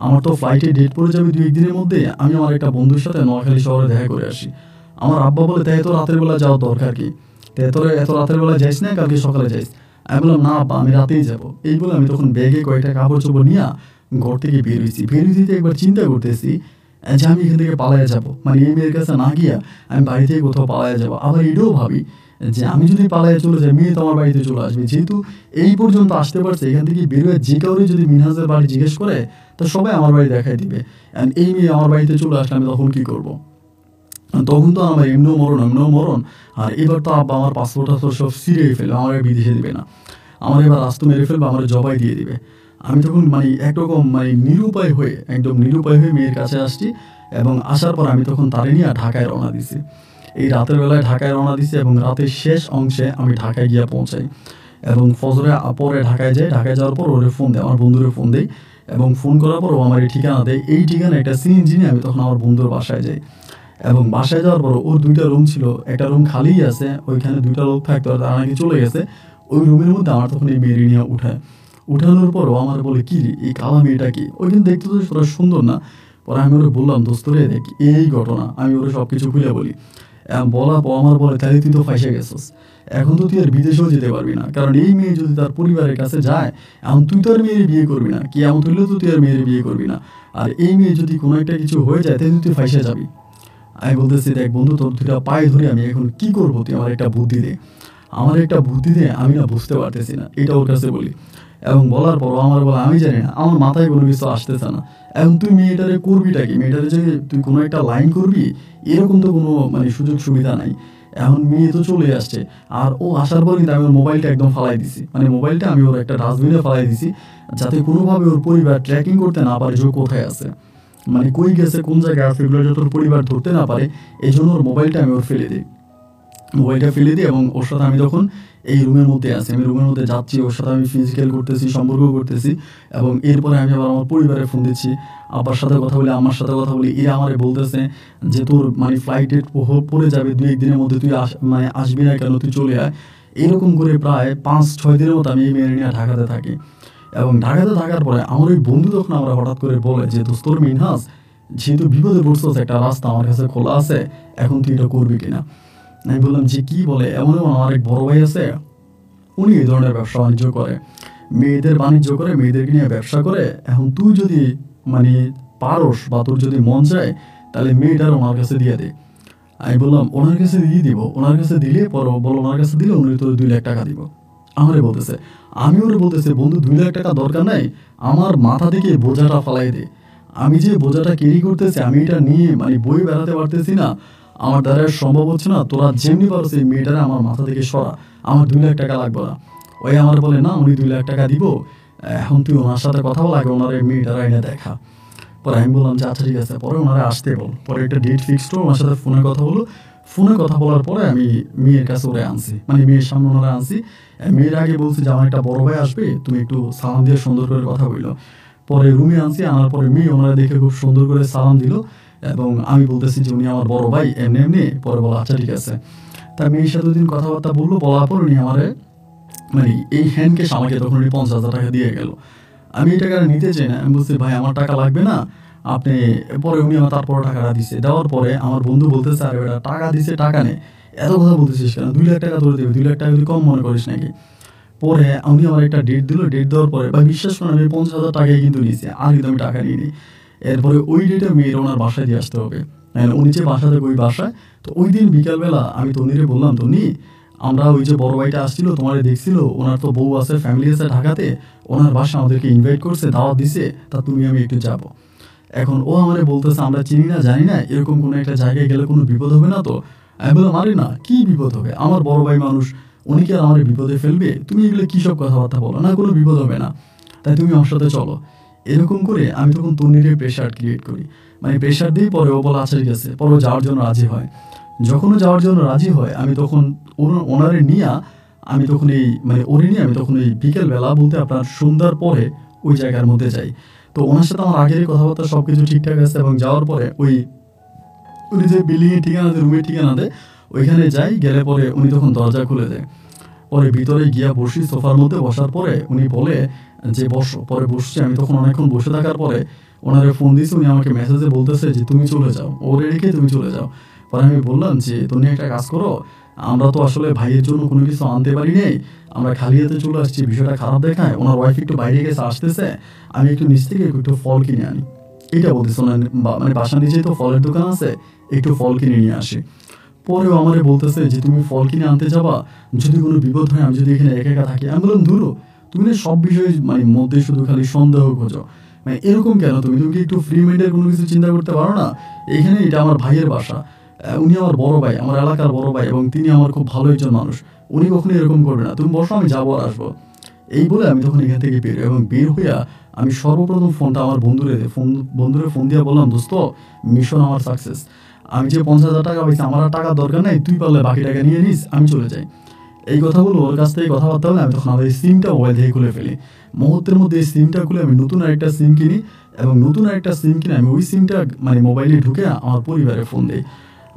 A: আমার তো ফ্লাইটে ডেট পড়ে যাবে 2-1 দিনের মধ্যে, আমি আমার একটা বন্ধুর সাথে নোয়াখালী শহরে দেখা করে আসি। আমার আব্বা বলে তাই তো রাতের বেলা যাওয়ার দরকার কি, তাই তোর এত রাতের বেলা যাইস না, কালকে সকালে যাইস। আমি বললাম না আব্বা আমি রাতেই যাবো। এই বলে আমি তখন ব্যাগে কয়েকটা কাপড় চোপড় নিয়ে ঘর থেকে বের হয়েছি। একবার চিন্তা করতেছি যে আমি এখান থেকে পালায়া যাব, মানে এই মেয়ের কাছে না গিয়া আমি বাড়ি থেকে কোথাও পালায়া যাবো। আবার এটাও ভাবি যে আমি যদি পালায়া চলে যাই, মেয়ে তো আমার বাড়িতে চলে আসবে, যেহেতু এই পর্যন্ত আসতে পারছে, এখান থেকে বেরোয় যে কাউরে যদি মিনহাজের বাড়ি জিজ্ঞেস করে তো সবাই আমার বাড়ি দেখাই দিবে। এই মেয়ে আমার বাড়িতে চলে আসলে আমি তখন কি করবো? তখন তো আমার এমনিও মরণ। আর এবার তো আব্বা আমার পাসপোর্ট সব ছিঁড়ে ফেলে, আমার বিদেশে দিবে না, আমার এবার আস্ত মেরে ফেলবে, আমার জবাই দিয়ে দিবে। আমি তখন মানে একরকম মানে একদম নিরুপায় হয়ে মেয়ের কাছে আসছি। এবং আসার পর আমি তখন তারে নিয়ে ঢাকায় রওনা দিছি। এই রাতের বেলায় ঢাকায় রওনা দিছি এবং রাতের শেষ অংশে আমি ঢাকায় গিয়ে পৌঁছাই এবং ফজরে পরে ঢাকায় যাই। ঢাকায় যাওয়ার পর ওরে ফোন দেয়, আমার বন্ধুরে ফোন দেয়, এবং ফোন করার পর ও আমার এই ঠিকানা দেয়। এই ঠিকানা একটা সিএনজি নিয়ে আমি তখন আমার বন্ধুর বাসায় যাই। এবং বাসায় যাওয়ার পর ওর 2টা রুম ছিল, একটা রুম খালিই আছে, ওইখানে 2টা লোক থাকতো, আর তারা নাকি চলে গেছে। ওই রুমের মধ্যে আমার তখন এই মেয়ের নিয়ে উঠানোর পর ও আমার বলে কি রে এই কালা মেয়েটা কি, ওই কিন্তু দেখতে তো তোরা সুন্দর না। পরে আমি ওরে বললাম দোস্ত রে দেখ এই ঘটনা, আমি ওরে সব কিছু খুলে বলি। বলা পর আমার বলে তাহলে তুই তো ফাইসে গেছিস, এখন তো তুই আর বিদেশেও যেতে পারবি না, কারণ এই মেয়ে যদি তার পরিবারের কাছে যায়, এখন তুই তো আর মেয়ের বিয়ে করবি না, কি এমন হইলেও তো তুই আর মেয়ের বিয়ে করবি না, আর এই মেয়ে যদি কোনো একটা কিছু হয়ে যায় তাহলে তুই ফাইসে যাবি। আমি বলতেছি দেখ বন্ধু তোর 2টা পায়ে ধরে আমি এখন কি করবো, তুই আমার একটা বুদ্ধি দে, আমি না বুঝতে পারতেছি না, এটা ওর কাছে বলি। এবং বলার পর আমার বলে আমি জানি না, আমার মাথায় কোনো কিছু আসতেছে না। এখন তুই মেয়েটারে করবিটা কি, মেয়েটারে যে তুই কোনো একটা লাইন করবি এরকম তো কোনো মানে সুযোগ সুবিধা নাই। এখন মেয়ে তো চলে আসছে, আর ও আসার পর কিন্তু আমি ওর মোবাইলটা একদম ফালাই দিছি, মানে মোবাইলটা আমি ওর একটা ডাস্টবিনে ফালাই দিছি, যাতে কোনোভাবে ওর পরিবার ট্র্যাকিং করতে না পারে যে ও কোথায় আছে, মানে কই গেছে কোন জায়গায় আছে এগুলো যাতে ওর পরিবার ধরতে না পারে। এই জন্য ওর মোবাইলটা আমি ওর ফেলে দিই, এবং ওর সাথে আমি যখন এই রুমের মধ্যে আছি, আমি রুমের মধ্যে যাচ্ছি, ওর সাথে আমি ফিজিক্যাল করতেছি, সম্পর্ক করতেছি, এবং এরপরে আমি আবার আমার পরিবারে ফোন দিচ্ছি, আব্বার সাথে কথা বলি, আমার সাথে কথা বলি। এরা আমারে বলতেছে যে তোর মানে ফ্লাইটে পড়ে যাবে 2-1 দিনের মধ্যে, তুই মানে আসবি না কেন, তুই চলে আয়। এরকম করে প্রায় 5-6 দিনের মতো আমি এই মেয়ে নিয়ে ঢাকাতে থাকি। এবং ঢাকাতে থাকার পরে আমার ওই বন্ধু তখন আমরা হঠাৎ করে বলে যে দোস্তর মিনহাজ, যেহেতু বিপদে পড়ছিস, একটা রাস্তা আমার কাছে খোলা আছে, এখন তুই এটা করবি কিনা। আমি বললাম যে কি বলে, এমন আমার এক বড় ভাই আছে, উনি এই ধরনের ব্যবসা বাণিজ্য করে, মেয়েদেরকে নিয়ে ব্যবসা করে। এখন তুই যদি মানে পারস বা তোর যদি মন চায় তাহলে মেয়েটার ওনার কাছে দিয়ে দে। আমি বললাম ওনার কাছে দিয়ে দিব, ওনার কাছে দিলে পর বলো ওনার কাছে দিলে উনি তোর 2 লাখ টাকা দিব। আমারে বলতেছে, আমি ওরে বলতেছে বন্ধু 2 লাখ টাকা দরকার নাই, আমার মাথা থেকে বোঝাটা ফালাই দে, আমি যে বোঝাটা ক্যারি করতেছি আমি এটা নিয়ে মানে বই বেড়াতে পারতেছি না, আমার দ্বারা সম্ভব হচ্ছে না, তোরা যেমনি পারো সেই মেয়েটারে আমার মাথা থেকে সরা, আমার 2 লাখ টাকা লাগবে না। ওই আমার বলে না উনি 2 লাখ টাকা দিব, এখন তুই ওনার সাথে কথা বল, আগে ওনার এই মেয়েটারা এনে দেখা। পরে আমি বললাম যে আচ্ছা ঠিক আছে, পরে ওনারা আসতে বল। পরে একটা ডেট ফিক্সড ওনার সাথে ফোনে কথা বলার পরে আমি মেয়ের কাছে ওরে আনছি, মানে মেয়ের সামনে ওনারা আনছি। মেয়ের আগে বলছি যে আমার একটা বড় ভাই আসবে, তুমি একটু সালাম দিয়ে সুন্দর করে কথা বললো। পরে রুমে আনছি, আনার পরে মেয়ে ওনারা দেখে খুব সুন্দর করে সালাম দিল, এবং আমি বলতেছি যে উনি আমার বড় ভাই এমনি। পরে বলো আচ্ছা ঠিক আছে। তা মেয়ের সাথে 2 দিন কথাবার্তা বললো, বলার পর উনি আমারে মানে এই হ্যান্ড ক্যাশ আমাকে তখন উনি 50,000 টাকা দিয়ে গেল। আমি এই টাকাটা নিতে চাই না, আমি বলছি ভাই আমার টাকা লাগবে না, আপনি পরে উনি আমার তারপরে টাকাটা দিছে, দেওয়ার পরে আমার বন্ধু বলতেছে আরে বেটা টাকা দিছে টাকা নেই, এত কথা বলতেছিস কেন, 2 লাখ টাকা তোর দেবে, 2 লাখ টাকা তুই কম মনে করিস নাকি। পরে উনি আমার একটা ডেট দিল, ডেট দেওয়ার পরে ভাই বিশ্বাস করেন আমি 50,000 টাকাই কিন্তু নিয়েছি, আর কিন্তু আমি টাকা নিইনি। এরপরে ওই ডেটে মেয়ের ওনার বাসায় দিয়ে আসতে হবে, উনি যে বাসা থেকে ওই বাসায়। তো ওই দিন বিকালবেলা আমি তন্নিরে বললাম, তন্নি আমরা ওই যে বড় ভাইটা আসছিল তোমারে দেখছিল, ওনার তো বউ আছে ফ্যামিলি আছে ঢাকাতে, ওনার বাসা আমাদেরকে ইনভাইট করছে, দাওয়াত দিছে, তা তুমি আমি একটু যাবো। এখন ও আমারে বলতেছে আমরা চিনি না জানি না, এরকম কোনো একটা জায়গায় গেলে কোনো বিপদ হবে না তো। আমি বললাম আরে না, কি বিপদ হবে, আমার বড় ভাই মানুষ, উনি কি আর আমার বিপদে ফেলবে, তুমি এগুলো কী সব কথাবার্তা বলো, না কোনো বিপদ হবে না, তাই তুমি আমার সাথে চলো। এরকম করে আমি তখন তন্নিরে প্রেশার ক্রিয়েট করি, মানে প্রেশার দিই, পরে ও বলে আচ্ছা ঠিক আছে, পরে ও যাওয়ার জন্য রাজি হয়। যখনও যাওয়ার জন্য রাজি হয় আমি তখন ওনারে নিয়ে, আমি তখন এই মানে ওরে নিয়ে আমি তখন এই বিকেলবেলা বলতে আপনার সন্ধ্যার পরে ওই জায়গার মধ্যে যাই। তো ওনার সাথে আমার আগের কথাবার্তা সব কিছু ঠিকঠাক আছে, এবং যাওয়ার পরে ওই উনি যে বিল্ডিংয়ের ঠিকানা দেয়, রুমের ঠিকানা দেয়, ওইখানে যাই, গেলে পরে উনি তখন দরজা খুলে দেয়। পরে ভিতরে গিয়া বসি সোফার মধ্যে, বসার পরে উনি বলে যে বসো, পরে বসছি আমি তখন অনেকক্ষণ বসে থাকার পরে ওনারে ফোন দিয়েছি, উনি আমাকে মেসেজে বলতেছে যে তুমি চলে যাও, ওরে রেখে তুমি চলে যাও। পরে আমি বললাম যে তুমি একটা কাজ করো, আমরা তো আসলে ভাইয়ের জন্য কোনো কিছু আনতে পারি নাই, আমরা খালি হাতে চলে আসছি, বিষয়টা খারাপ দেখায়, ওনার ওয়াইফ একটু বাইরে গেছে আসতেছে, আমি একটু নিচ থেকে একটু ফল কিনে আনি, এটা বলতেছে মানে বাসা নিচেই তো ফলের দোকান আছে, একটু ফল কিনে নিয়ে আসি। পরেও আমারে বলতেছে যে তুমি ফল কিনে আনতে যাবা, যদি কোনো বিপদ হয় আমি যদি এখানে একা একা থাকি। আমি বললাম ধুরো, তুমি না সব বিষয়ে মানে মধ্যে শুধু খালি সন্দেহ খোঁজো, মানে এরকম কেন, তুমি তুমি কি একটু ফ্রি মাইন্ডের কোনো কিছু চিন্তা করতে পারো না। এখানে এটা আমার ভাইয়ের বাসা, উনি আমার বড় ভাই, আমার এলাকার বড় ভাই, এবং তিনি আমার খুব ভালো একজন মানুষ, উনি কখনো এরকম করবে না, তুমি বসো আমি যাবো আর আসবো। এই বলে আমি তখন এখান থেকে বের হই, এবং বের হইয়া আমি সর্বপ্রথম ফোনটা আমার বন্ধুরে ফোন দিয়ে বললাম দোস্ত, মিশন আমার সাকসেস, আমি যে 50,000 টাকা পাইছি আমার আর টাকার দরকার নেই, তুই পারলে বাকি টাকা নিয়ে নিস, আমি চলে যাই। এই কথাগুলো ওর কাছ থেকে কথাবার্তা হলে আমি তখন আমার এই সিমটা মোবাইল থেকে খুলে ফেলি, মুহূর্তের মধ্যে এই সিমটা খুলে আমি নতুন আরেকটা সিম কিনি, এবং নতুন আরেকটা সিম কিনে আমি ওই সিমটা মানে মোবাইলে ঢুকে আমার পরিবারে ফোন দিই,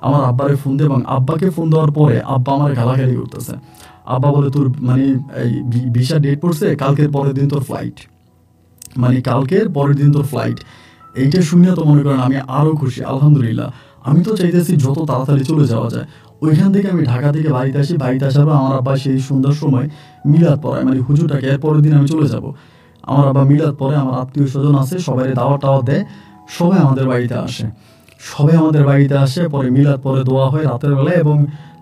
A: আমার আব্বারে ফোন দিই, এবং আব্বাকে ফোন দেওয়ার পরে আব্বা আমার গালাগালি করতেছে। আব্বা বলে তোর মানে এই ভিসা ডেট পড়ছে, কালকের পরের দিন তোর ফ্লাইট, মানে কালকের পরের দিন তোর ফ্লাইট। এইটা শুনে তো মনে করেন আমি আরও খুশি, আলহামদুলিল্লাহ। আমি তো চাইতেছি যত তাড়াতাড়ি চলে যাওয়া যায়, ওইখান থেকে আমি ঢাকা থেকে বাড়িতে আসি, বাড়িতে আসার পর আমার আব্বা সেই সন্ধ্যার সময় মিলাদ পড়ায়, মানে হুজুরটাকে, এর পরের দিন আমি চলে যাব। আমার আব্বা মিলাদ পরে, আমার আত্মীয় স্বজন আছে সবাই দাওয়াত টাওয়াত দেয়, সবাই আমাদের বাড়িতে আসে, পরে মিলাদ পরে দোয়া হয় রাতের বেলায়, এবং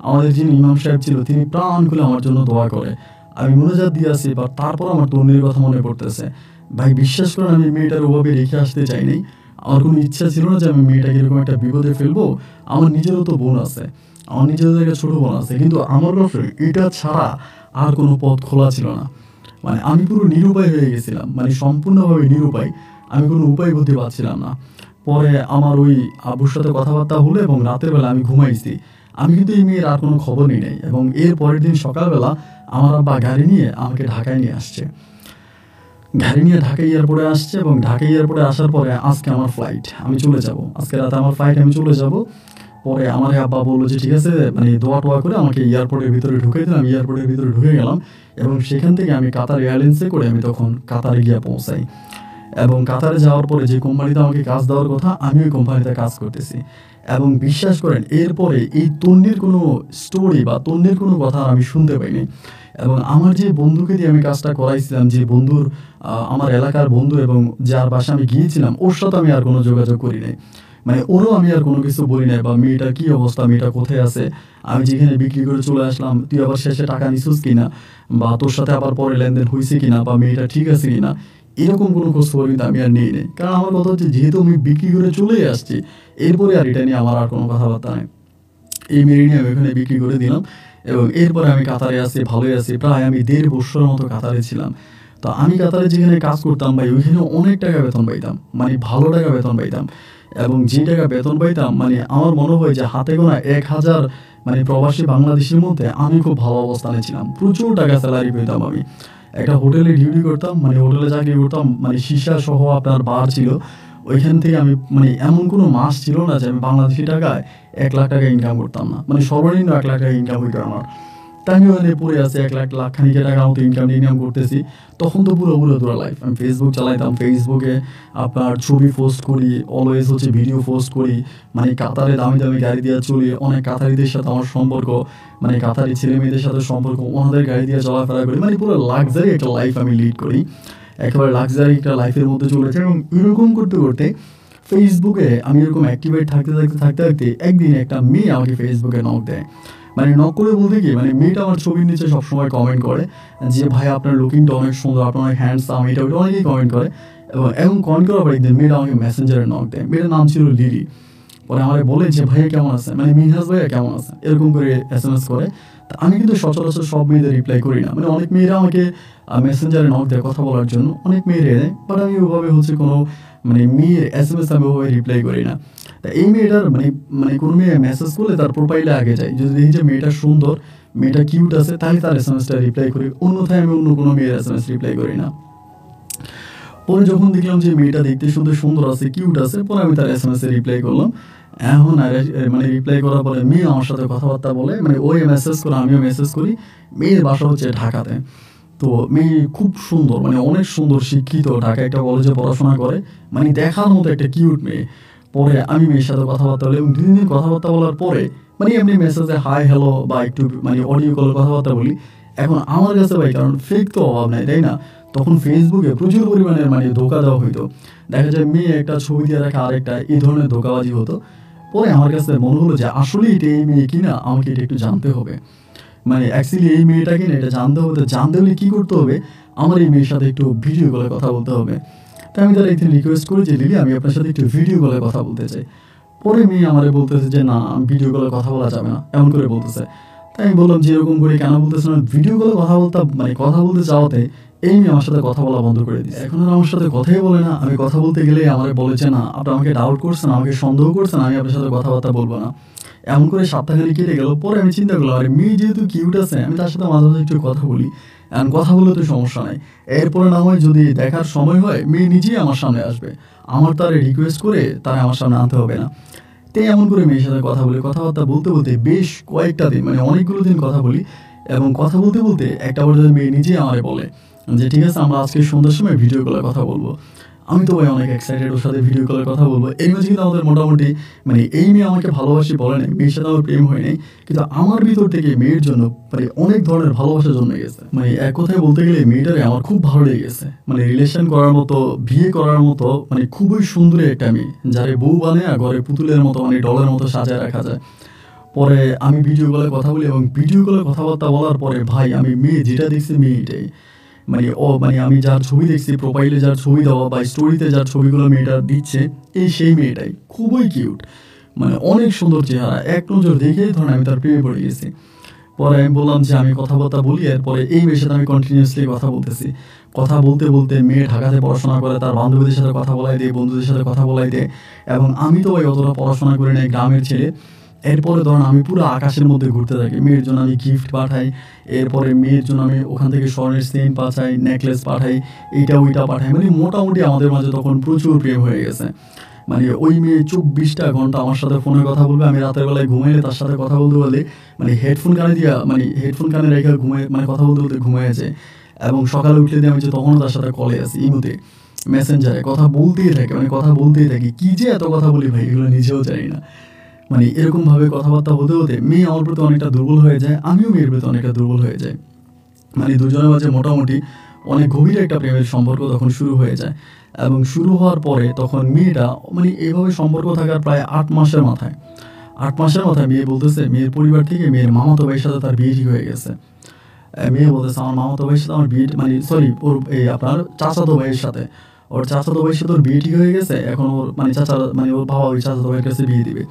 A: আমাদের যিনি ইমাম সাহেব ছিল তিনি প্রাণ খুলে আমার জন্য দোয়া করে। আমি মোনাজাত দিয়ে আসি, বা তারপর আমার তরুণীর কথা মনে পড়তেছে। ভাই বিশ্বাস করেন আমি মেয়েটার ওভাবে রেখে আসতে চাইনি, আমার কোনো ইচ্ছা ছিল না যে আমি মেয়েটাকে এরকম একটা বিপদে ফেলবো। আমার নিজেরও তো বোন আছে, আমার নিজেরও একটা ছোটো বোন আছে, কিন্তু আমার কাছে এটা ছাড়া আর কোনো পথ খোলা ছিল না। মানে আমি পুরো নিরুপায় হয়ে গেছিলাম, মানে সম্পূর্ণভাবে নিরুপায়, আমি কোনো উপায় বুদ্ধি পাচ্ছিলাম না। পরে আমার ওই আব্বুর সাথে কথাবার্তা হলো, এবং রাতের বেলা আমি ঘুমাইছি, আমি কিন্তু এই মেয়ের আর কোনো খবর নিই নাই। এবং এর পরের দিন সকালবেলা আমার আব্বা গাড়ি নিয়ে আমাকে ঢাকায় নিয়ে আসছে, ঢাকা এয়ারপোর্টে আসছে, এবং ঢাকা এয়ারপোর্টে আসার পরে আজকে আমার ফ্লাইট, আমি চলে যাব, আজকে রাতে আমার ফ্লাইট, আমি চলে যাব। পরে আমার আব্বা বললো যে ঠিক আছে, মানে দোয়া টোয়া করে আমাকে এয়ারপোর্টের ভিতরে ঢুকে দিলাম, এয়ারপোর্টের ভিতরে ঢুকে গেলাম, এবং সেখান থেকে আমি কাতার এয়ারলাইন্সে করে আমি তখন কাতারে গিয়ে পৌঁছাই। এবং কাতারে যাওয়ার পরে যে কোম্পানিতে আমাকে কাজ দেওয়ার কথা, আমি ওই কোম্পানিতে কাজ করতেছি। এবং বিশ্বাস করেন এরপরে এই তন্নির কোনো স্টোরি বা তন্নির কোনো কথা আমি শুনতে পাইনি। এবং আমার যে বন্ধুকে দিয়ে আমি কাজটা করাইছিলাম, যে বন্ধুর আমার এলাকার বন্ধু, এবং যার বাসা আমি গিয়েছিলাম, ওর সাথে আমি আর কোনো যোগাযোগ করি নাই, মানে ওরও আমি আর কোনো কিছু বলি নাই, বা মেয়েটার কী অবস্থা, মেয়েটা কোথায় আছে, আমি যেখানে বিক্রি করে চলে আসলাম তুই আবার শেষে টাকা নিছিস কিনা, বা তোর সাথে আবার পরে লেনদেন হয়েছে কিনা, বা মেয়েটা ঠিক আছে কিনা, এরকম কোনো খোঁজ খবর কিন্তু আমি আর নিই নেই। কারণ আমার কথা হচ্ছে যেহেতু আমি বিক্রি করে চলে আসছি, এরপরে আর এটা নিয়ে আমার আর কোনো কথাবার্তা নেই। এই মেয়ে নিয়ে আমি ওখানে বিক্রি করে দিলাম, এবং এরপরে আমি কাতারে আছি, ভালোই আছি, প্রায় আমি 1.5 বছরের মতো কাতারে ছিলাম। তো আমি কাতারে যেখানে কাজ করতাম ভাই, ওইখানে অনেক টাকা বেতন পাইতাম, মানে ভালো টাকা বেতন পাইতাম। এবং যে টাকা বেতন পাইতাম, মানে আমার মনে হয় যে হাতে গোনা 1,000 মানে প্রবাসী বাংলাদেশের মধ্যে আমি খুব ভালো অবস্থানে ছিলাম, প্রচুর টাকা স্যালারি পেতাম। আমি একটা হোটেলে ডিউটি করতাম, মানে হোটেলে চাকরি করতাম, মানে সীসা সহ আপনার বার ছিল, ওইখান থেকে আমি মানে এমন কোনো মাস ছিল না যে আমি বাংলাদেশি টাকায় 1 লাখ টাকা ইনকাম করতাম না, মানে সর্বনিম্ন 1 লাখ টাকা ইনকাম হইতো আমার। তাই আমি ওখানে পড়ে আছি 1 লাখ খানিকের টাকার মতো ইনকাম করতেছি। তখন তো পুরো উড়াধুরা লাইফ। আমি ফেসবুক চালাইতাম, ফেসবুকে আপনার ছবি পোস্ট করি, অলওয়েজ হচ্ছে ভিডিও পোস্ট করি, মানে কাতারে দামি দামি গাড়ি দিয়ে চলি, অনেক কাতারিদের সাথে আমার সম্পর্ক, মানে কাতারি ছেলে মেয়েদের সাথে সম্পর্ক, ওনাদের গাড়ি দিয়ে চলাফেরা করি, মানে পুরো লাক্সারি একটা লাইফ আমি লিড করি, একেবারে লাক্সারি একটা লাইফের মধ্যে চলেছে। এবং এরকম করতে করতে ফেসবুকে আমি এরকম অ্যাক্টিভেট থাকতে একদিন একটা মেয়ে আমাকে ফেসবুকে নক দেয়। মানে নক করে বলতে কি, মানে মেয়েটা আমার ছবির নিচে সবসময় কমেন্ট করে যে ভাই আপনার লুকিংটা অনেক সুন্দর, আপনার অনেক হ্যান্ডসাম, এটা ওইটা অনেকেই কমেন্ট করে। এবং কমেন্ট করার পর একদিন মেয়েটা আমাকে মেসেঞ্জারে নক দেয়। মেয়েটার নাম ছিল লিলি। পরে আমার বলে যে ভাইয়া কেমন আছেন, মানে মিনহাজ ভাইয়া কেমন আছেন, এরকম করে SMS করে। তা আমি কিন্তু সচরাচর সব মেয়েদের রিপ্লাই করি না, মানে অনেক মেয়েরা আমাকে মেসেঞ্জারে নক দেয় কথা বলার জন্য, অনেক মেয়েরা দেয়, বাট আমি ওভাবে হচ্ছে কোনো মানে মেয়ের SMS আমি ওভাবে রিপ্লাই করি না। তা এই মেয়েটার মানে মানে কোনো মেয়ে মেসেজ করলে তার প্রোফাইলে আগে যায়, যদি দেখি যে মেয়েটা সুন্দর, মেয়েটা কিউট আছে, তাহলে তার SMS-টা রিপ্লাই করি, অন্যথায় আমি অন্য কোনো মেয়ের SMS রিপ্লাই করি না। পরে যখন দেখলাম যে মেয়েটা দেখতে সুন্দর আছে, কিউট আছে, পরে আমি তার SMS-এ রিপ্লাই করলাম। এখন মানে রিপ্লাই করার পরে মেয়ে আমার সাথে কথাবার্তা বলে, মানে ওই মেসেজ করে আমিও মেসেজ করি। মেয়ের বাসা হচ্ছে ঢাকাতে। তো মেয়ে খুব সুন্দর, মানে অনেক সুন্দর, শিক্ষিত, ঢাকা একটা কলেজে পড়াশোনা করে, মানে দেখার মতো একটা কিউট মেয়ে। পরে আমি মেয়ের সাথে কথাবার্তা বলি এবং 2 দিন কথাবার্তা বলার পরে মানে এমনি মেসেজে হাই হ্যালো বা একটু মানে অডিও কলে কথাবার্তা বলি। এখন আমার কাছে ভাই, কারণ ফেক তো অভাব নাই, তাই না? তখন ফেসবুকে প্রচুর পরিমাণের মানে ধোকা দেওয়া হইতো। দেখা যায় মেয়ে একটা ছবি দিয়ে রাখা আরেকটা, এই ধরনের ধোকাবাজি হতো। পরে আমার কাছে মনে হলো যে আসলে এটা এই মেয়ে কিনা, আমাকে এটা একটু জানতে হবে, মানে অ্যাকচুয়ালি এই মেয়েটা কিনা এটা জানতে হবে। তো জানতে হলে কী করতে হবে, আমার এই মেয়ের সাথে একটু ভিডিও কলে কথা বলতে হবে। তাই আমি তারা একদিন রিকোয়েস্ট করি যে লিলি আমি আপনার সাথে একটু ভিডিও কলে কথা বলতে চাই। পরে মেয়ে আমারে বলতেছে যে না, ভিডিও কলে কথা বলা যাবে না, এমন করে বলতেছে। তাই আমি বললাম যে এরকম করে কেন বলতেছে না, ভিডিও কলে কথা বলতে চাওয়াতে এই মেয়ে আমার সাথে কথা বলা বন্ধ করে দিচ্ছে। এখন আর আমার সাথে কথাই বলে না। আমি কথা বলতে গেলে আমার বলে যে না, আপনি আমাকে ডাউট করছেন, আমাকে সন্দেহ করছেন, আমি আপনার সাথে কথাবার্তা বলবো না। এমন করে সপ্তাহখানেক কেটে গেল। পরে আমি চিন্তা করলাম, আরে মেয়ে যেহেতু কিউট আছে, আমি তার সাথে মাঝে মাঝে একটু কথা বলি, এখন কথা বললে তো সমস্যা নাই। এরপরে না হয় যদি দেখার সময় হয়, মেয়ে নিজেই আমার সামনে আসবে, আমার তারে রিকোয়েস্ট করে তারা আমার সামনে আনতে হবে না। তাই এমন করে মেয়ের সাথে কথা বলি, কথাবার্তা বলতে বলতে বেশ কয়েকটা দিন, মানে অনেকগুলো দিন কথা বলি। এবং কথা বলতে বলতে একটা পর্যায়ে মেয়ে নিজেই আমারে বলে যে ঠিক আছে, আমরা আজকে সন্ধ্যার সময় ভিডিও কলে কথা বলবো। আমি তো ভাই অনেক এক্সাইটেড, ওর সাথে ভিডিও কলে কথা বলবো। এই মাঝে কিন্তু আমাদের মোটামুটি মানে এই মেয়ে আমাকে ভালোবাসি বলে নাই, মেয়ের সাথে আমার প্রেম হয় নাই, কিন্তু আমার ভিতর থেকে মেয়ের জন্য মানে অনেক ধরনের ভালোবাসা জন্মে গেছে। মানে এক কথায় বলতে গেলে মেয়েটারে আমার খুব ভালো লেগে গেছে, মানে রিলেশন করার মতো, বিয়ে করার মতো, মানে খুবই সুন্দরী একটা মেয়ে, যারে বউ বানায় ঘরে পুতুলের মতো, মানে ডলের মতো সাজায় রাখা যায়। পরে আমি ভিডিও কলে কথা বলি এবং ভিডিও কলে কথাবার্তা বলার পরে ভাই আমি মেয়ে যেটা দেখছি, মেয়ে এটাই, মানে আমি যার ছবি দেখছি, প্রোফাইলে যার ছবি দেওয়া বা স্টোরিতে যার ছবিগুলো মেয়েটা দিচ্ছে, সেই মেয়েটাই খুবই কিউট, মানে অনেক সুন্দর চেহারা, এক নজর দেখেই ধরেন আমি তার প্রেমে পড়ে গেছি। পরে আমি বললাম যে আমি কথাবার্তা বলি, এরপরে এই মেয়ের সাথে আমি কন্টিনিউয়াসলি কথা বলতেছি। কথা বলতে বলতে মেয়ে ঢাকাতে পড়াশোনা করে, তার বান্ধবীদের সাথে কথা বলাই দেয়, বন্ধুদের সাথে কথা বলাই দেয়। এবং আমি তো ওই অতটা পড়াশোনা করি নাই, গ্রামের ছেলে। এরপরে ধরুন আমি পুরো আকাশের মধ্যে ঘুরতে থাকি, মেয়ের জন্য আমি গিফট পাঠাই, এরপরে মেয়ের জন্য আমি ওখান থেকে স্বর্ণের চেইন পাঠাই, নেকলেস পাঠাই, এইটা ওইটা পাঠাই, মানে মোটামুটি আমাদের মাঝে তখন প্রচুর প্রেম হয়ে গেছে। মানে ওই মেয়ে 24টা ঘন্টা আমার সাথে ফোনে কথা বলবে, আমি রাতের বেলায় ঘুমাইলে তার সাথে কথা বলতে বললে মানে হেডফোন কানে রেখে ঘুমায়, মানে কথা বলতে বলতে ঘুমিয়ে যায়। এবং সকালে উঠলে দিয়ে আমি যে তখনও তার সাথে কলে আছি, ইমুতে, মেসেঞ্জারে কথা বলতেই থাকে, মানে কথা বলতেই থাকি। কী যে এত কথা বলি ভাই, এগুলো নিজেও জানি না। মানে এরকমভাবে কথাবার্তা হতে হতে মেয়ে আমার প্রতি অনেকটা দুর্বল হয়ে যায়, আমিও মেয়ের প্রতি অনেকটা দুর্বল হয়ে যাই। মানে দুজনের মাঝে মোটামুটি অনেক গভীর একটা প্রেমের সম্পর্ক তখন শুরু হয়ে যায়। এবং শুরু হওয়ার পরে তখন মেয়েটা মানে এইভাবে সম্পর্ক থাকার প্রায় 8 মাসের মাথায় মেয়ে বলতেছে মেয়ের পরিবার থেকে মেয়ের মামাতো ভাইয়ের সাথে তার বিয়ে ঠিক হয়ে গেছে। মেয়ে বলতেছে আমার মামাতো ভাইয়ের সাথে আমার বিয়ে, মানে সরি ওর এই আপনার চাচাতো ভাইয়ের সাথে, ওর চাচাতো ভাইয়ের সাথে ওর বিয়ে ঠিক হয়ে গেছে। এখন ওর মানে ওর বাবা ওই চাচাতো ভাইয়ের কাছে বিয়ে দিবে।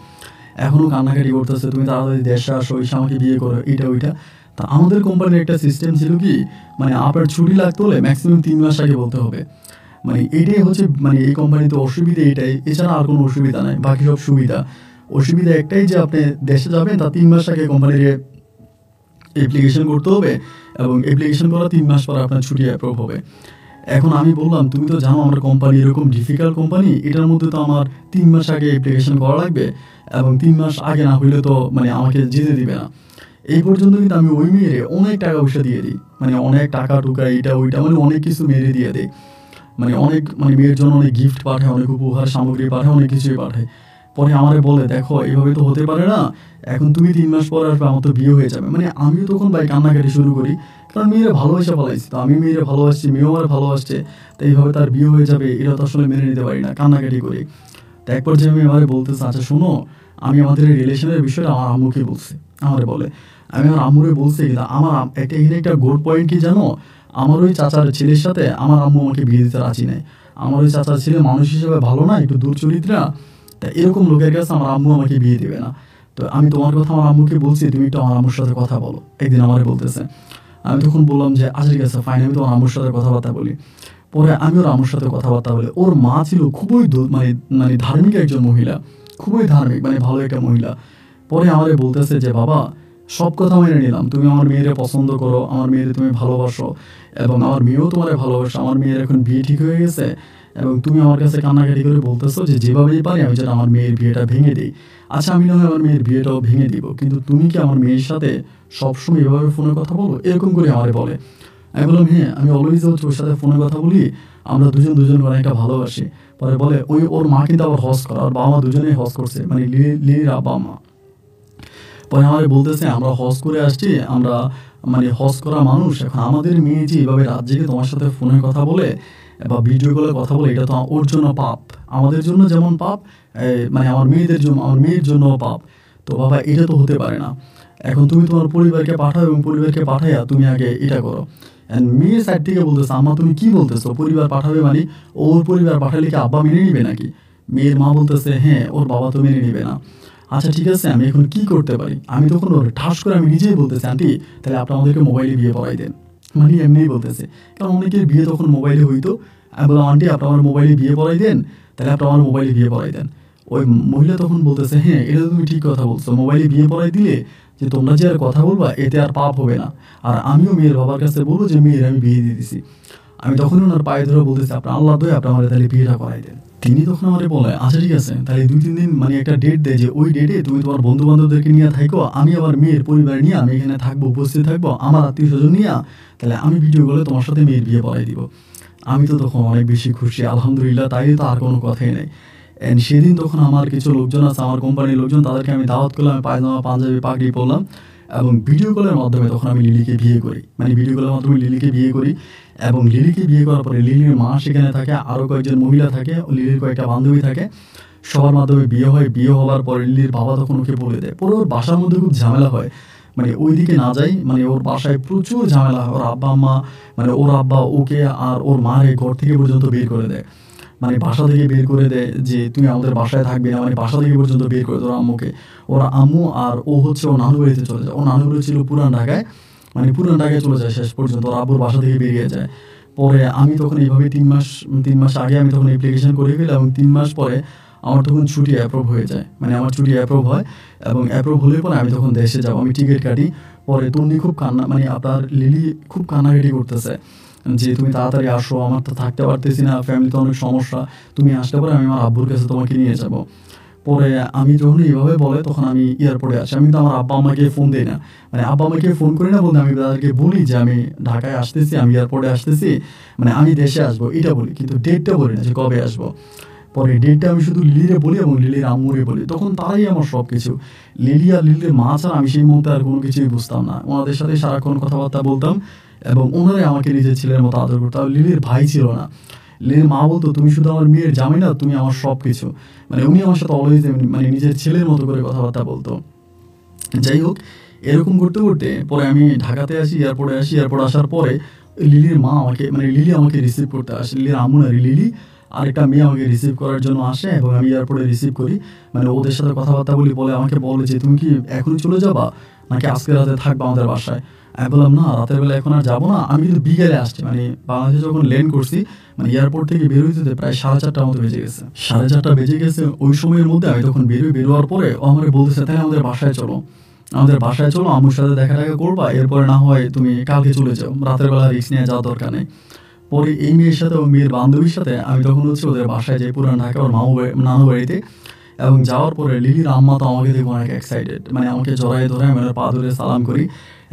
A: এখনও কান্নাকাটি করতেছে, তুমি তাড়াতাড়ি দেশে আসো, এসে আমাকে বিয়ে করো, এইটা ওইটা। তা আমাদের কোম্পানির একটা সিস্টেম ছিল কি, মানে আপনার ছুটি লাগতে হলে ম্যাক্সিমাম 3 মাস আগে বলতে হবে। মানে এটাই হচ্ছে মানে এই কোম্পানিতে অসুবিধা এটাই, এছাড়া আর কোনো অসুবিধা নাই, বাকি সব সুবিধা। অসুবিধা একটাই যে আপনি দেশে যাবেন, তা 3 মাস আগে কোম্পানির অ্যাপ্লিকেশন করতে হবে এবং অ্যাপ্লিকেশন করা 3 মাস পর আপনার ছুটি অ্যাপ্রুভ হবে। এখন আমি বললাম তুমি তো জানো আমার কোম্পানি এরকম ডিফিকাল্ট কোম্পানি, এটার মধ্যে তো আমার 3 মাস আগে অ্যাপ্লিকেশন করা লাগবে এবং 3 মাস আগে না হইলে তো মানে আমাকে যেতে দিবে না। এই পর্যন্ত কিন্তু আমি ওই মেয়েরে অনেক টাকা পয়সা দিয়ে দিই, মানে অনেক টাকা টুকা এটা ওইটা, মানে অনেক কিছু মেরে দিয়ে দিই, মানে অনেক, মানে মেয়ের জন্য অনেক গিফট পাঠায়, অনেক উপহার সামগ্রী পাঠায়, অনেক কিছুই পাঠায়। পরে আমারে বলে, দেখো এইভাবে তো হতে পারে না, এখন তুমি 3 মাস পরে আসবে, আমার তো বিয়ে হয়ে যাবে। মানে আমিও তখন ভাই কান্নাকাটি শুরু করি, কারণ মেয়েরা ভালোবাসা ফেলাইছি, তো আমি মেয়েরা ভালোবাসছি, মেয়েও আমার ভালোবাসছে, তো এইভাবে তার বিয়ে হয়ে যাবে এটা তো আসলে মেনে নিতে পারি না, কান্নাকাটি করি। তো এক পর্যায়ে আমি আমারে বলতেছে, আচ্ছা শোনো, আমি আমাদের এই রিলেশনের বিষয়টা আমার আম্মুকে বলছি। আমারে বলে, আমি আমার আম্মুরে বলছি, কিন্তু আমার এখানে একটা গুড পয়েন্ট কি জানো, আমার ওই চাচার ছেলের সাথে আমার আম্মু আমাকে বিয়ে দিতে রাজি নেই। আমার ওই চাচার ছেলে মানুষ হিসেবে ভালো না, একটু দুর্চরিত্রা, তা এরকম লোকের কাছে আমার আম্মু আমাকে বিয়ে দেবে না। তো আমি তোমার কথা আমার আম্মুকে বলছি, তুমি একটু আমার আম্মুর সাথে কথা বলো। একদিন আমারে বলতেছে, আমি তখন বললাম যে আচ্ছা ঠিক আছে ফাইন, আমি তোমার আম্মুর সাথে কথাবার্তা বলি। পরে আমি ওর আম্মুর সাথে কথাবার্তা বলি। ওর মা ছিল খুবই মানে মানে ধার্মিক একজন মহিলা, খুবই ধার্মিক, মানে ভালো একটা মহিলা। পরে আমারে বলতেছে যে বাবা, সব কথা মেনে নিলাম, তুমি আমার মেয়েরে পছন্দ করো, আমার মেয়েরে তুমি ভালোবাসো, এবং আমার মেয়েও তোমার ভালোবাসো, আমার মেয়ের এখন বিয়ে ঠিক হয়ে গেছে, এবং তুমি আমার কাছে কান্নাকাটি করে বলতেছো যে যেভাবেই পারি আমি যেন আমার মেয়ের বিয়েটা ভেঙে দিই। আচ্ছা আমি না হয় আমার মেয়ের বিয়েটাও ভেঙে দিব, কিন্তু তুমি কি আমার মেয়ের সাথে সবসময় এভাবে ফোনে কথা বলো, এরকম করে আমারে বলে। আমি বললাম হ্যাঁ, আমি অলওয়েজ হচ্ছে ওর সাথে ফোনে কথা বলি, আমরা দুজন অনেকটা ভালোবাসি। পরে বলে ওর মা কিন্তু আবার হজ করা, ওর বাবা মা দুজনেই হজ করছে, মানে লিলির বাবা মা। পরে আমাদের বলতেছে আমরা হজ করে আসছি, আমরা মানে হজ করা মানুষ, এখন আমাদের মেয়ে যে এভাবে রাত জেগে তোমার সাথে ফোনে কথা বলে বা ভিডিও কলে কথা বলে, এটা তো ওর জন্য পাপ, আমাদের জন্য যেমন পাপ, মানে আমার মেয়ের জন্য পাপ। তো বাবা এটা তো হতে পারে না, এখন তুমি তোমার পরিবারকে পাঠাও, এবং পরিবারকে পাঠাইয়া তুমি আগে এটা করো। অ্যান্ড মেয়ের সাইড থেকে বলতেছে, আম্মা তুমি কি বলতেছো, পরিবার পাঠাবে মানে ওর পরিবার পাঠালে কি আব্বা মেনে নিবে নাকি? মেয়ের মা বলতেছে হ্যাঁ, ওর বাবা তো মেনে নিবে না। আচ্ছা ঠিক আছে, আমি এখন কি করতে পারি? আমি তখন ওর ঠাস করে আমি নিজেই বলতেছি, আন্টি তাহলে আপনি আমাদেরকে মোবাইলে বিয়ে পড়াই দেন। মানে এমনিই বলতেছে, কারণ অনেকের বিয়ে তখন মোবাইলে হইতো। আমি বললাম আন্টি আপনি আমার মোবাইলে বিয়ে পড়াই দেন, তাহলে আপনি আমার মোবাইলে বিয়ে পড়াই দেন। ওই মহিলা তখন বলতেছে হ্যাঁ, এটা তো তুমি ঠিক কথা বলছো, মোবাইলে বিয়ে পড়াই দিলে যে তোমরা যে আর কথা বলবা, এতে আর পাপ হবে না, আর আমিও মেয়ের বাবার কাছে বলবো যে মেয়ের আমি বিয়ে দিয়ে দিছি। আমি তখন ওনার পায়ে ধরে বলতেছি, আপনার আল্লাহ দয়া, আপনি আমার তাহলে বিয়েটা করাই দেন। তিনি তখন আমারে বলে, আচ্ছা ঠিক আছে, তাহলে 2-3 দিন মানে একটা ডেট দেয়, যে ওই ডেটে তুমি তোমার বন্ধু বান্ধবদেরকে নিয়ে থাকো, আমি আমার মেয়ের পরিবার নিয়ে আমি এখানে থাকবো, উপস্থিত থাকবো, আমার আত্মীয় স্বজন নিয়ে, তাহলে আমি ভিডিও কলে তোমার সাথে মেয়ের বিয়ে পড়াই দিব। আমি তো তখন অনেক বেশি খুশি, আলহামদুলিল্লাহ, তাই তো আর কোনো কথাই নেই। অ্যান্ড সেদিন তখন আমার কিছু লোকজন আছে, আমার কোম্পানির লোকজন, তাদেরকে আমি দাওয়াত করলাম, আমি পায়জামা পাঞ্জাবি পাগড়ি পরলাম, এবং ভিডিও কলের মাধ্যমে তখন আমি লিলিকে বিয়ে করি, মানে ভিডিও কলের মাধ্যমে লিলিকে বিয়ে করি। এবং লিলিকে বিয়ে করার পরে লিলির মা সেখানে থাকে, আরও কয়েকজন মহিলা থাকে, লিলির কয়েকটা বান্ধবী থাকে, সবার মাধ্যমে বিয়ে হয়। বিয়ে হওয়ার পরে লিলির বাবা তখন ওকে বলে দেয়। পরে ওর বাসার মধ্যে খুব ঝামেলা হয়, মানে ওইদিকে না যাই, মানে ওর বাসায় প্রচুর ঝামেলা হয়। ওর আব্বা আম্মা, মানে ওর আব্বা ওকে আর ওর মার ঘর থেকে পর্যন্ত বের করে দেয়, মানে বাসা থেকে বের করে দেয়, যে তুমি আমাদের বাসায় থাকবে না, মানে বাসা থেকে পর্যন্ত বের করে দেয় ওর আম্মুকে। ওর আম্মু আর ও হচ্ছে ও নানু বাড়িতে চলে যায়। ও নানু বাড়ি ছিল পুরান ঢাকায়, মানে পুরান ঢাকায় চলে যায় শেষ পর্যন্ত, ওর আব্বুর বাসা থেকে বেরিয়ে যায়। পরে আমি তখন এইভাবে 3 মাস আগে আমি তখন অ্যাপ্লিকেশন করে ফেলি, এবং 3 মাস পরে আমার তখন ছুটি অ্যাপ্রুভ হয়ে যায়, মানে আমার ছুটি অ্যাপ্রুভ হয়, এবং অ্যাপ্রুভ হলে পরে আমি তখন দেশে যাবো, আমি টিকিট কাটি। পরে তন্নি খুব কান্না, মানে আপনার লিলি খুব কান্নাকাটি করতেছে যে তুমি তাড়াতাড়ি আসো, আমার তো থাকতে পারতেছি না, ফ্যামিলিতে অনেক সমস্যা, তুমি আসলে পরে আমি আমার আব্বুর কাছে তোমাকে নিয়ে যাব। পরে আমি যখন এইভাবে বলে, তখন আমি এয়ারপোর্টে আসি। আমি তো আমার আব্বা আমাকে ফোন দিই না, মানে আব্বা আমাকে ফোন করি না বলতে, আমি তাদেরকে বলি যে আমি ঢাকায় আসতেছি, আমি এয়ারপোর্টে আসতেছি, মানে আমি দেশে আসবো এটা বলি, কিন্তু ডেটটা বলি না যে কবে আসবো। পরে ডেটটা আমি শুধু লিলিরে বলি এবং লিলির আম্মুরে বলি, তখন তারাই আমার সব কিছু। লিলি আর লিলির মা ছাড়া আমি সেই মুহূর্তে আর কোনো কিছুই বুঝতাম না, ওনাদের সাথে সারাক্ষণ কথাবার্তা বলতাম, এবং ওনারাই আমাকে নিজের ছেলের মতো আদর করতাম। লিলির ভাই ছিল না, লিলির মা বলতো তুমি শুধু আমার মেয়ের জামাই না, তুমি আমার সব কিছু, মানে উনি আমার সাথে অলওয়েজ মানে নিজের ছেলের মতো করে কথাবার্তা বলতো। যাই হোক, এরকম করতে করতে পরে আমি ঢাকাতে আসি, এয়ারপোর্টে আসি। এয়ারপোর্ট আসার পরে লিলির মা আমাকে, মানে লিলি আমাকে রিসিভ করতে আসে, লিলির আম্মু না, লিলি আরেকটা মেয়ে আমাকে রিসিভ করার জন্য আসে, এবং আমি এয়ারপোর্টে রিসিভ করি, মানে ওদের সাথে কথাবার্তা বলি। বলে আমাকে বলে যে তুমি কি এখনই চলে যাবা, নাকি আজকে রাতে থাকবা আমাদের বাসায়? আমি বললাম না, রাতের বেলা এখন আর যাবো না, আমি কিন্তু বিকেলে আসছি, মানে বাংলাদেশে যখন ল্যান্ড করছি, মানে এয়ারপোর্ট থেকে বের হইতে প্রায় 4:30টার মতো বেজে গেছে, 4:30 বেজে গেছে। ওই সময়ের মধ্যে আমি তখন বেরোয়ার পরে ও আমার বলতেছে তাহলে আমাদের বাসায় চলো, আমাদের বাসায় চলো, আম্মুর সাথে দেখা টাকা করবা, এরপরে না হয় তুমি কালকে চলে যাও, রাতের বেলা রিস্ক নিয়ে যাওয়ার দরকার নেই। পরে এই মেয়ের সাথে ও মেয়ের বান্ধবীর সাথে আমি তখন হচ্ছে ওদের বাসায় যাই, পুরান ঢাকা, ওর নানু বাড়িতে। এবং যাওয়ার পরে লিলির আম্মা তো আমাকে দেখে অনেক এক্সাইটেড, মানে আমাকে জড়াই ধরে আমি ওনার পা ধরে সালাম করি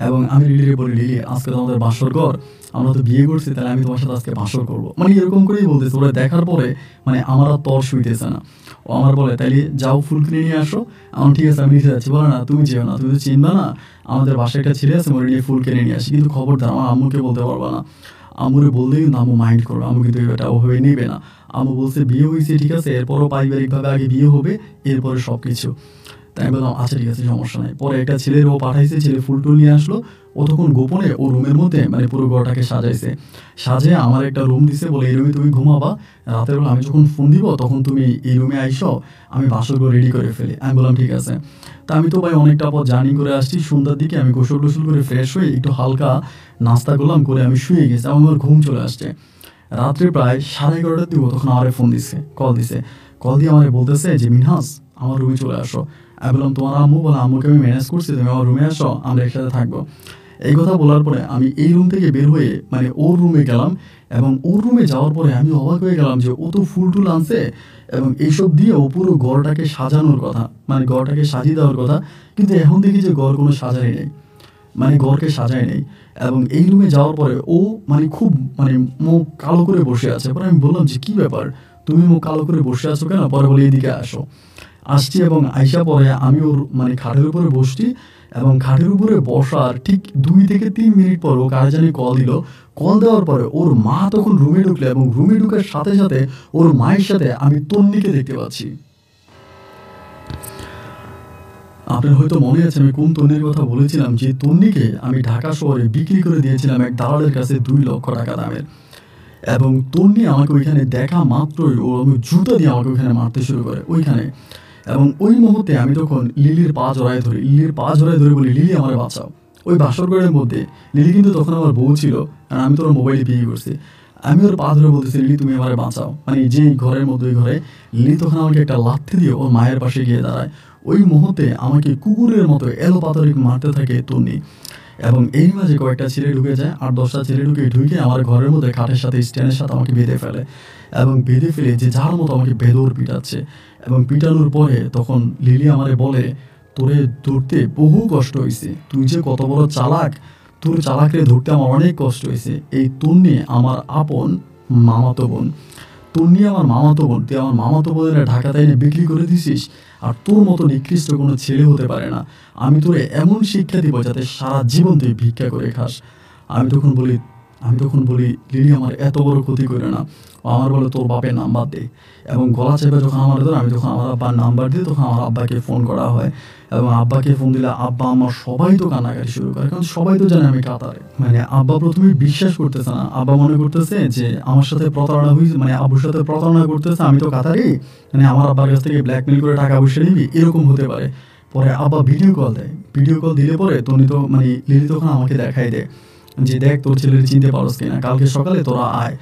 A: এবং আমি লিলিরে বলি, লিলি আজকে তো আমাদের বাসর ঘর, আমরা তো বিয়ে করছি, তাহলে আমি তোমার সাথে আজকে বাসর করবো, মানে এরকম করেই বলতেছে। ওরা দেখার পরে মানে আমার আর তর শুইতেছে না। ও আমার বলে, তাইলে যাও ফুল কিনে নিয়ে আসো। আমার ঠিক আছে, আমি নিতে যাচ্ছি। বলে, না তুমি যেও না, তুমি তো চিনবা না, আমাদের বাসায় একটা ছেলে আছে, মরে নিয়ে ফুল কিনে নিয়ে আসি, কিন্তু খবরদার আমার আম্মুকে বলতে পারবা না। আম্মুরে বললে কিন্তু আম্মু মাইন্ড করবে, আম্মু কিন্তু এটা ওভাবে নেবে না। আম্মু বলছে বিয়ে হয়েছে ঠিক আছে, এরপরও পারিবারিকভাবে আগে বিয়ে হবে, এরপরে সব কিছু। তাই আমি বললাম আচ্ছা ঠিক আছে, সমস্যা নাই। পরে একটা ছেলের ও পাঠাইছে, ছেলে ফুল টুল নিয়ে আসলো। ও তখন গোপনে ও রুমের মধ্যে মানে পুরো ঘরটাকে সাজাইছে, সাজিয়ে আমার একটা রুম দিছে, বলে এই রুমে তুমি ঘুমাবা, রাতের বেলা আমি যখন ফোন দিব তখন তুমি এই রুমে আইসো, আমি বাসর ঘর রেডি করে ফেলি। আমি বললাম ঠিক আছে। তা আমি তো ভাই অনেকটা পথ জার্নি করে আসছি, সন্ধ্যার দিকে আমি গোসল টোসল করে ফ্রেশ হয়ে একটু হালকা নাস্তা করলাম, করে আমি শুয়ে গেছি, আমার ঘুম চলে আসছে। রাত্রে প্রায় 11:30টার দিকে তখন আমারে ফোন দিছে, কল দিয়ে আমারে বলতেছে যে মিনহাস আমার রুমে চলে আসো। আমি বললাম তোমার আম্মু? বলে আম্মুকে আমি ম্যানেজ করছি, তুমি আমার রুমে আসো, আমরা একসাথে থাকবো। এই কথা বলার পরে আমি এই রুম থেকে বের হয়ে মানে ওর রুমে গেলাম, এবং ওর রুমে যাওয়ার পরে আমি অবাক হয়ে গেলাম যে ও তো ফুল টুল আনছে এবং এইসব দিয়ে ও পুরো ঘরটাকে সাজানোর কথা, মানে ঘরটাকে সাজিয়ে দেওয়ার কথা, কিন্তু এখন দেখি যে ঘর কোনো সাজাই নেই, মানে ঘরকে সাজায় নেই। এবং এই রুমে যাওয়ার পরে ও মানে খুব মানে মুখ কালো করে বসে আছে। পরে আমি বললাম যে কী ব্যাপার, তুমি মুখ কালো করে বসে আছো কেন? পরে বলে এদিকে আসো। আসছি এবং আইসা পরে আমি ওর মানে খাটের উপরে বসছি, এবং খাটের উপরে বসার ঠিক 2 থেকে 3 মিনিট পর ও কারে জানি কল দিল। কল দেওয়ার পরে ওর মা তখন রুমে ঢুকলো, এবং রুমে ঢুকার সাথে সাথে ওর মায়ের সাথে আমি তন্নিকে দেখতে পাচ্ছি। আপনার হয়তো মনে আছে আমি কোন তন্নির কথা বলেছিলাম, যে তন্নিকে আমি ঢাকা শহরে বিক্রি করে দিয়েছিলাম এক দালালের কাছে 2 লক্ষ টাকা দামের। এবং তন্নি আমাকে ওইখানে দেখা মাত্রই ও জুতা দিয়ে আমাকে ওইখানে মারতে শুরু করে ওইখানে। এবং ওই মুহূর্তে আমি তখন লিলির পা জড়ায় ধরে বলি, লিলি আমারে বাঁচাও। ওই বাসর ঘরের মধ্যে লিলি কিন্তু তখন আমার বউ ছিল, আর আমি তো ওর মোবাইলে বিয়ে করছি। আমি ওর পা ধরে বলতেছি, লিলি তুমি আমারে বাঁচাও, মানে যে ঘরের মধ্যে ওই ঘরে। লিলি তখন আমাকে একটা লাথি দিয়ে ওর মায়ের পাশে গিয়ে দাঁড়ায়। ওই মুহূর্তে আমাকে কুকুরের মতো এলোপাতাড়ি মারতে থাকে তন্নি। এবং এই মাঝে কয়েকটা ছেলে ঢুকে যায়, 8-10টা ছেলে ঢুকে আমার ঘরের মধ্যে খাটের সাথে স্ট্যান্ডের সাথে আমাকে বেঁধে ফেলে, এবং বেঁধে ফেলে যে যার মতো আমাকে বেদর পিটাচ্ছে। এবং পিটানোর পরে তখন লিলি আমারে বলে, তোরে ধরতে বহু কষ্ট হয়েছে, তুই যে কত বড় চালাক, তোর চালাকরে ধরতে আমার অনেক কষ্ট হয়েছে। এই তন্নি আমার আপন মামাতো বোন, তন্নি আমার মামাতো বোন, তুই আমার মামাতো বোনের ঢাকাতে এনে বিক্রি করে দিছিস, আর তোর মতো নিকৃষ্ট কোনো ছেলে হতে পারে না। আমি তোরে এমন শিক্ষা দিব যাতে সারা জীবন তুই ভিক্ষা করে খাস। আমি তখন বলি লিলি আমার এত বড় ক্ষতি করে না। ও আমার বলে তোর বাপের নাম্বার দে, এবং গলা চেপে যখন আমার ধর, আমি যখন আমার আব্বার নাম্বার দিই তখন আমার আব্বাকে ফোন করা হয়। এবং আব্বাকে ফোন দিলে আব্বা আমার সবাই তো কান্নাকাটি শুরু করে, কারণ সবাই তো জানে আমি কাতারে। মানে আব্বা প্রথমে বিশ্বাস করতেছে না, আব্বা মনে করতেছে যে আমার সাথে প্রতারণা হয়েছে, মানে আব্বুর সাথে প্রতারণা করতেছে, আমি তো কাতারি, মানে আমার আব্বার কাছ থেকে ব্ল্যাকমেল করে টাকা পয়সা নিবি, এরকম হতে পারে। পরে আব্বা ভিডিও কল দেয়, ভিডিও কল দিলে পরে তনি তো মানে লিলি তখন আমাকে দেখাই দেয় যে দেখ তোর ছেলের চিনতে পারস কিনা, কালকে সকালে তোরা আয়।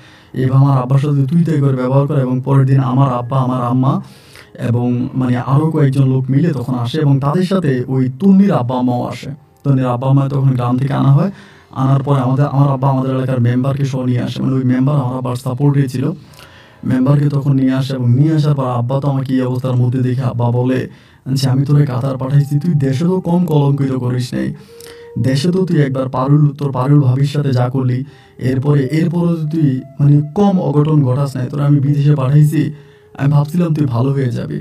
A: এবার আমার আব্বার সাথে তুই তাই করে ব্যবহার করে, এবং পরের দিন আমার আব্বা, আমার আম্মা এবং মানে আরও কয়েকজন লোক মিলে তখন আসে, এবং তাদের সাথে ওই তন্নির আব্বা আম্মাও আসে। তন্নির আব্বা আম্মা তখন গ্রাম থেকে আনা হয়। আনার পরে আমার আব্বা আমাদের এলাকার মেম্বারকে সহ নিয়ে আসে, মানে ওই মেম্বার আমার আব্বার সাপোর্টে ছিল। মেম্বারকে তখন নিয়ে আসে, এবং নিয়ে আসার পর আব্বা তো আমাকে এই অবস্থার মধ্যে দেখে আব্বা বলে যে আমি তোরে কাতার পাঠাইছি, তুই দেশে তো কম কলঙ্কিত করিস নাই, দেশে তো তুই একবার তোর পারুল ভাবির সাথে যা করলি, এরপরে তুই মানে কম অঘটন ঘটাস নাই, তোরা আমি বিদেশে পাঠাইছি। আমি ভাবছিলাম তুই ভালো হয়ে যাবি,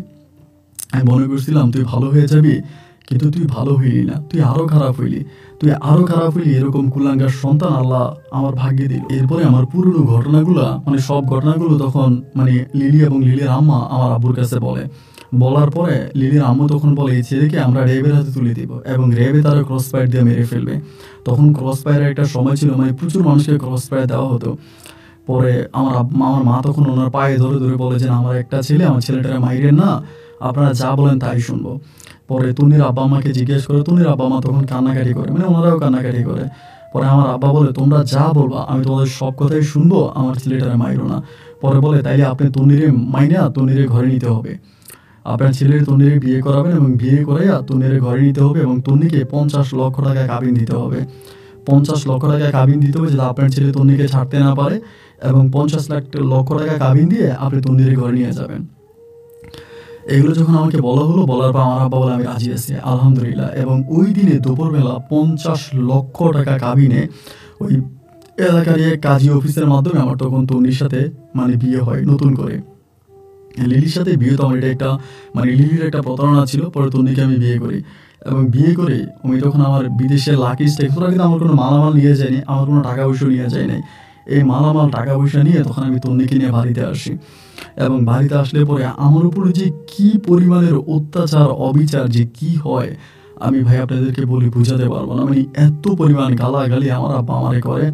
A: আমি মনে করছিলাম তুই ভালো হয়ে যাবি, কিন্তু তুই ভালো হইলি না, তুই আরও খারাপ হইলি। এরকম কুলাঙ্গার সন্তান আল্লাহ আমার ভাগ্যে দিল। এরপরে আমার পুরনো ঘটনাগুলো, মানে সব ঘটনাগুলো তখন মানে লিলি এবং লিলির আম্মা আমার আব্বুর কাছে বলার পরে লিলির আম্মু তখন বলে এই ছেলেকে আমরা র্যাবের হাতে তুলে দিব, এবং র্যাবে তারা ক্রস ফায়ার দিয়ে মেরে ফেলবে। তখন ক্রস ফায়ারের একটা সময় ছিল, মানে প্রচুর মানুষকে ক্রস ফায়ার দেওয়া হতো। পরে আমার মা তখন ওনার পায়ে ধরে ধরে বলে যে আমার একটা ছেলে, আমার ছেলেটাকে মাইরেন না, আপনারা যা বলেন তাই শুনবো। পরে তন্নির আব্বা আমাকে জিজ্ঞেস করে, তন্নির আব্বা মা তখন কান্নাকাটি করে, মানে ওনারাও কান্নাকাটি করে। পরে আমার আব্বা বলে তোমরা যা বলবা আমি তোমাদের সব কথাই শুনবো, আমার ছেলেটারে মাইরো না। পরে বলে তাইলে আপনি তন্নিরে মাইনা তন্নিরে ঘরে নিতে হবে, আপনার ছেলের তন্নিরে বিয়ে করাবেন, এবং বিয়ে করাইয়া তন্নিরে ঘরে নিতে হবে, এবং তন্নিকে 50 লক্ষ টাকা কাবিন দিতে হবে। 50 লক্ষ টাকা কাবিন দিতে হবে, যাতে আপনার ছেলে তন্নিকে ছাড়তে না পারে, এবং 50 লক্ষ টাকা কাবিন দিয়ে আপনি তন্নিরে ঘরে নিয়ে যাবেন। এগুলো যখন আমাকে বলা হলো, বলার পর আমার আব্বা বলে আমি রাজি আছি, আলহামদুলিল্লাহ। এবং ওই দিনে দুপুরবেলা 50 লক্ষ টাকা কাবিনে ওই এলাকার এক কাজী অফিসের মাধ্যমে আমার তখন তন্নির সাথে মানে বিয়ে হয় নতুন করে। লিলির সাথে বিয়ে তো আমার এটা একটা মানে লিলির একটা প্রতারণা ছিল। পরে তন্নিকে আমি বিয়ে করি এবং বিয়ে করে আমি তখন আমার বিদেশে লাকি স্টেক, তোরা কিন্তু আমার কোনো মালামাল নিয়ে যায়নি, আমার কোনো টাকা পয়সা নিয়ে যায় নাই। এই মালামাল টাকা পয়সা নিয়ে তখন আমি তন্নিকে নিয়ে বাড়িতে আসি এবং বাড়িতে আসলে পরে আমার উপরে যে কি পরিমাণের অত্যাচার অবিচার যে কি হয় আমি ভাই আপনাদেরকে বলি বুঝাতে পারবো না। মানে এত পরিমাণ গালাগালি আমার আব্বা আমারে করে,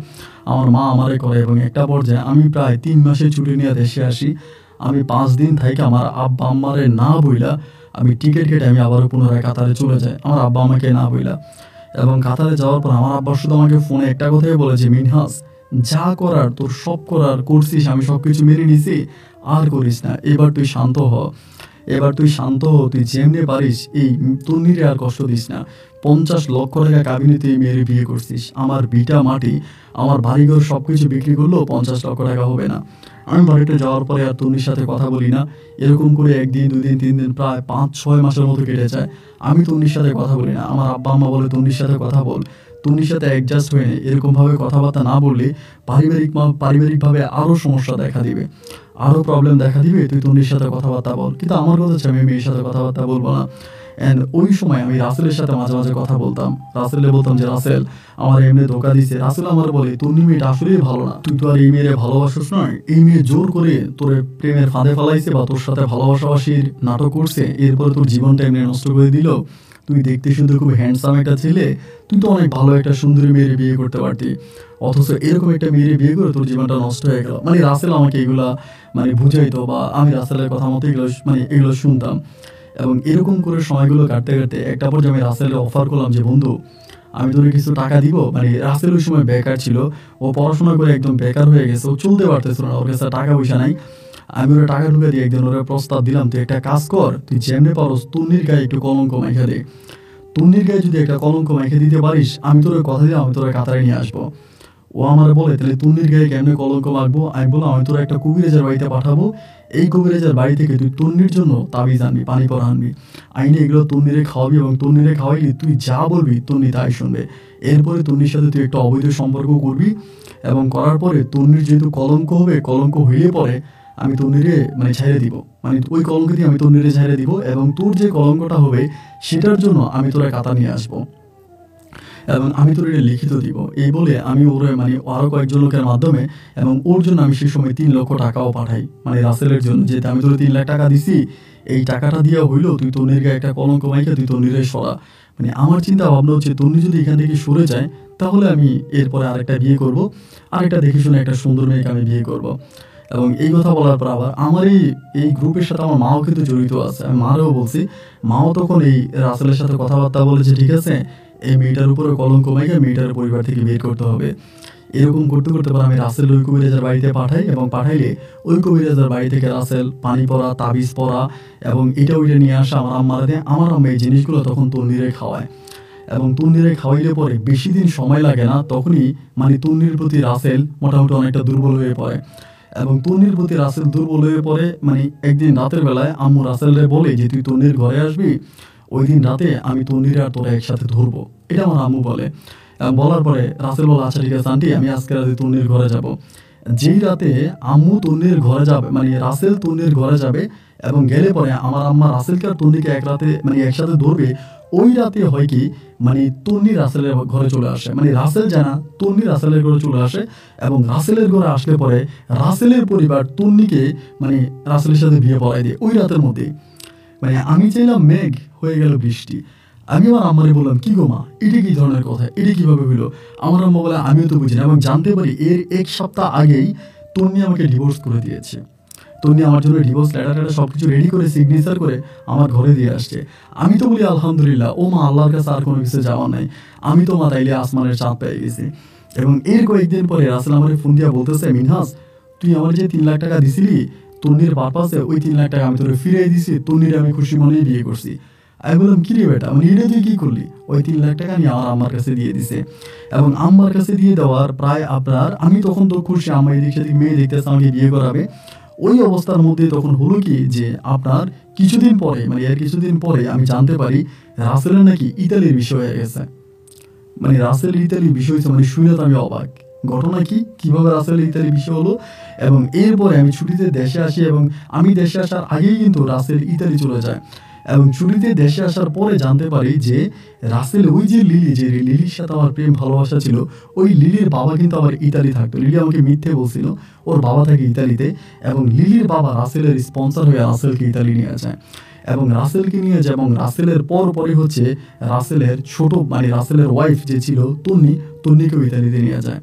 A: আমার মা আমারে করে এবং একটা পর্যায়ে আমি প্রায় 3 মাসের ছুটি নিয়ে দেশে আসি। আমি 5 দিন থেকে আমার আব্বা আম্মারে না বইলা আমি টিকিট কেটে আমি আবারও পুনরায় কাতারে চলে যাই, আমার আব্বা আমাকে না বইলা। এবং কাতারে যাওয়ার পর আমার আব্বা শুধু আমাকে ফোনে একটা কথাই বলেছে, মিনহাস যা করার তোর সব করার করছিস, আমি সব কিছু মেনে নিছি, আর করিস না, এবার তুই শান্ত হ, এবার তুই শান্ত হ, তুই যেমনি পারিস এই তন্নিরে আর কষ্ট দিস না। 50 লক্ষ টাকা কাবিনে তুই মেয়ের বিয়ে করছিস, আমার ভিটা মাটি আমার বাড়িঘর সব কিছু বিক্রি করলেও 50 লক্ষ টাকা হবে না। আমি বাড়িতে যাওয়ার পরে আর তন্নির সাথে কথা বলি না। এরকম করে 1 দিন 2 দিন 3 দিন প্রায় 5-6 মাসের মতো কেটে যায়, আমি তন্নির সাথে কথা বলি না। আমার আব্বা আম্মা বলে তন্নির সাথে কথা বল, তন্নির সাথে অ্যাডজাস্ট হয়ে নে, এরকমভাবে কথাবার্তা না বললে পারিবারিকভাবে আরও সমস্যা দেখা দিবে, আরও প্রবলেম দেখা দিবে, তুই তন্নির সাথে কথাবার্তা বল। কিন্তু আমার কথা হচ্ছে আমি মেয়ের সাথে কথাবার্তা বলবো না। অ্যান্ড ওই সময় আমি রাসেলের সাথে মাঝে মাঝে কথা বলতাম, রাসেলে বলতাম যে রাসেল আমার এমনি ধোকা দিছে। রাসেল আমার বলে তন্নি মেয়েটা আসলেই ভালো না, তুই তো আর এই মেয়েরে ভালোবাসিস নয়, এই মেয়ে জোর করে তোর প্রেমের ফাঁদে ফেলাইছে বা তোর সাথে ভালোবাসাবাসির নাটক করছে, এরপরে তোর জীবনটা এমনি নষ্ট করে দিল। তুই দেখতে শুধু খুব হ্যান্ডসাম একটা ছেলে, তুই তো অনেক ভালো একটা সুন্দরী মেয়ের বিয়ে করতে পারতি, অথচ এরকম একটা মেয়ের বিয়ে করে তোর জীবনটা নষ্ট হয়ে গেল। মানে রাসেল আমাকে এগুলা মানে বুঝাইতো বা আমি রাসেলের কথা মতো এগুলো শুনতাম। এবং এরকম করে সময়গুলো কাটতে কাটতে একটা পর্যায়ে আমি রাসেলের অফার করলাম যে বন্ধু আমি তোকে কিছু টাকা দিব। মানে রাসেল ওই সময় বেকার ছিল, ও পড়াশোনা করে একদম বেকার হয়ে গেছে, ও চলতে পারতেছিল না, ওর কাছে টাকা পয়সা নাই। আমি ওরা টাকা ঢুকে দিয়ে একদিন ওরা প্রস্তাব দিলাম, তুই একটা কাজ কর, তুই যেমনি পারস তন্নির গায়ে একটু কলঙ্ক মাইখা দে, তন্নির গায়ে যদি একটা কলঙ্ক মাইখে দিতে পারিস আমি তোর কথা দিলাম আমি তোর কাতারে নিয়ে আসবো। ও আমার বলে তাহলে তন্নির গায়ে কেমনে কলঙ্ক মাখবো? আমি বললাম আমি তোর একটা কবিরাজের বাড়িতে পাঠাবো, এই কবিরাজের বাড়ি থেকে তুই তন্নির জন্য তাবিজ আনবি, পানি পরা আনবি, আইনে এগুলো তন্নিরে খাওয়াবি এবং তন্নিরে খাওয়াইলি তুই যা বলবি তন্নি তাই শুনবে। এরপরে তন্নির সাথে তুই একটা অবৈধ সম্পর্ক করবি এবং করার পরে তন্নির যেহেতু কলঙ্ক হবে, কলঙ্ক হইলে পরে আমি তন্নিরে মানে ছেড়ে দিব, মানে ওই কলঙ্ক দিয়ে আমি তন্নিরে ছেড়ে দিব এবং তোর যে কলঙ্কটা হবে সেটার জন্য আমি তোরা কাতা নিয়ে আসবো এবং আমি তোর এটা লিখিত দিব। এই বলে আমি ওর মানে আরও কয়েকজন লোকের মাধ্যমে এবং ওর জন্য আমি সেই সময় 3 লক্ষ টাকাও পাঠাই, মানে রাসেলের জন্য, যেহেতু আমি তোর 3 লাখ টাকা দিছি, এই টাকাটা দেওয়া হইলো তুই তন্নির গায়ে একটা কলঙ্ক মাইকে তুই তন্নিরে সরা। মানে আমার চিন্তা ভাবনা হচ্ছে তন্নি যদি এখান থেকে সরে যায় তাহলে আমি এরপরে আরেকটা বিয়ে করব, আরেকটা দেখে শুনে একটা সুন্দর মেয়েকে আমি বিয়ে করব। এবং এই কথা বলার পর আবার আমার এই গ্রুপের সাথে আমার মাও কিন্তু জড়িত আছে। আমি মারেও বলছি, মাও তখন এই রাসেলের সাথে কথাবার্তা বলেছে, ঠিক আছে এই মেয়েটার উপরে কলঙ্ক মাইকে মেয়েটার পরিবার থেকে বের করতে হবে। এরকম করতে করতে পর আমি রাসেল ওই কবিরাজের বাড়িতে পাঠাই এবং পাঠাইলে ওই কবিরাজের বাড়ি থেকে রাসেল পানি পরা, তাবিজ পরা এবং এটা ওইটা নিয়ে আসা আমার আম্মারা দেয়। আমার আম্মা এই জিনিসগুলো তখন তন্নিরে খাওয়ায় এবং তন্নিরে খাওয়াইলে পরে বেশি দিন সময় লাগে না, তখনই মানে তন্নির প্রতি রাসেল মোটামুটি অনেকটা দুর্বল হয়ে পড়ে এবং তন্নির প্রতি রাসেল দুর্বল হয়ে পড়ে। মানে একদিন রাতের বেলায় আম্মু রাসেলরে বলে যে তুই তন্নির ঘরে আসবি, ওই দিন রাতে আমি তন্নির আর তোরা একসাথে ধরবো, এটা আমার আম্মু বলে। বলার পরে রাসেল বলে আচ্ছা ঠিক আছে আন্টি আমি আজকে রাতে তন্নির ঘরে যাব। যেই রাতে আম্মু তন্নির ঘরে যাবে মানে রাসেল তন্নির ঘরে যাবে এবং গেলে পরে আমার আম্মা রাসেলকে আর তন্নিকে এক রাতে মানে একসাথে ধরবে, ওই রাতে হয় কি মানে তন্নি রাসেলের ঘরে চলে আসে, মানে রাসেল জানা তন্নি রাসেলের ঘরে চলে আসে এবং রাসেলের ঘরে আসলে পরে রাসেলের পরিবার তন্নিকে মানে রাসেলের সাথে বিয়ে পড়ায় দিয়ে ওই রাতের মধ্যে। মানে আমি চাইলাম মেঘ, হয়ে গেল বৃষ্টি। আমি আমার আম্মারে বললাম কি গো মা এটা কি ধরনের কথা, এটা কিভাবে হইলো? আমার আম্মা বলে আমিও তো বুঝি না এবং জানতে পারি এর 1 সপ্তাহ আগেই তন্নি আমাকে ডিভোর্স করে দিয়েছে। তন্নি আমার জন্য ডিভোর্স লেটার সব কিছু রেডি করে সিগনেচার করে আমার ঘরে দিয়ে আসছে। আমি তো বলি আলহামদুলিল্লাহ, ও মা আল্লাহর কাছে আর কোনো কিছু যাওয়া নাই, আমি তো মা তাইলে আসমানের চাঁদ পেয়ে গেছি। এবং এর কয়েকদিন পরে রাসেল আমার ফোন দিয়া বলতেছে, মিনহাস তুই আমার যে 3 লাখ টাকা দিছিলি তন্নির পারপাসে, ওই 3 লাখ টাকা আমি তোর ফিরিয়ে দিছি, তন্নির আমি খুশি মনেই বিয়ে করছি। আমি বললাম কি রে বেটা, মানে এটা তুই কি করলি? ওই 3 লাখ টাকা নিয়ে আমার আম্মার কাছে দিয়ে দিছে এবং আম্মার কাছে দিয়ে দেওয়ার প্রায় আপনার আমি তখন তো খুশি, আমার এদিক সেদিক মেয়ে দেখতেছে আমাকে বিয়ে করাবে। ওই অবস্থার মধ্যে তখন হলো কি যে আপনার কিছুদিন পরে মানে এর কিছুদিন পরে আমি জানতে পারি রাসেলের নাকি ইতালির বিষয় হয়ে গেছে। মানে রাসেল ইতালির বিষয় হয়েছে, মানে শুনে তো আমি অবাক। ঘটনা কি, কিভাবে রাসেল ইতালির বিষয় হলো, এবং এরপরে আমি ছুটিতে দেশে আসি এবং আমি দেশে আসার আগেই কিন্তু রাসেল ইতালি চলে যায়। এবং ছুটিতে দেশে আসার পরে জানতে পারি যে রাসেল ওই যে লিলির সাথে আমার প্রেম ভালোবাসা ছিল, ওই লিলির বাবা কিন্তু আমার ইতালি থাকতো। লিলি আমাকে মিথ্যে বলছিল, ওর বাবা থাকে ইতালিতে, এবং লিলির বাবা রাসেলের স্পন্সর হয়ে রাসেলকে ইতালি নিয়ে যায় এবং রাসেলকে নিয়ে যায়। এবং রাসেলের পরে হচ্ছে রাসেলের ছোট মানে রাসেলের ওয়াইফ যে ছিল তন্নিকেও ইতালিতে নিয়ে যায়।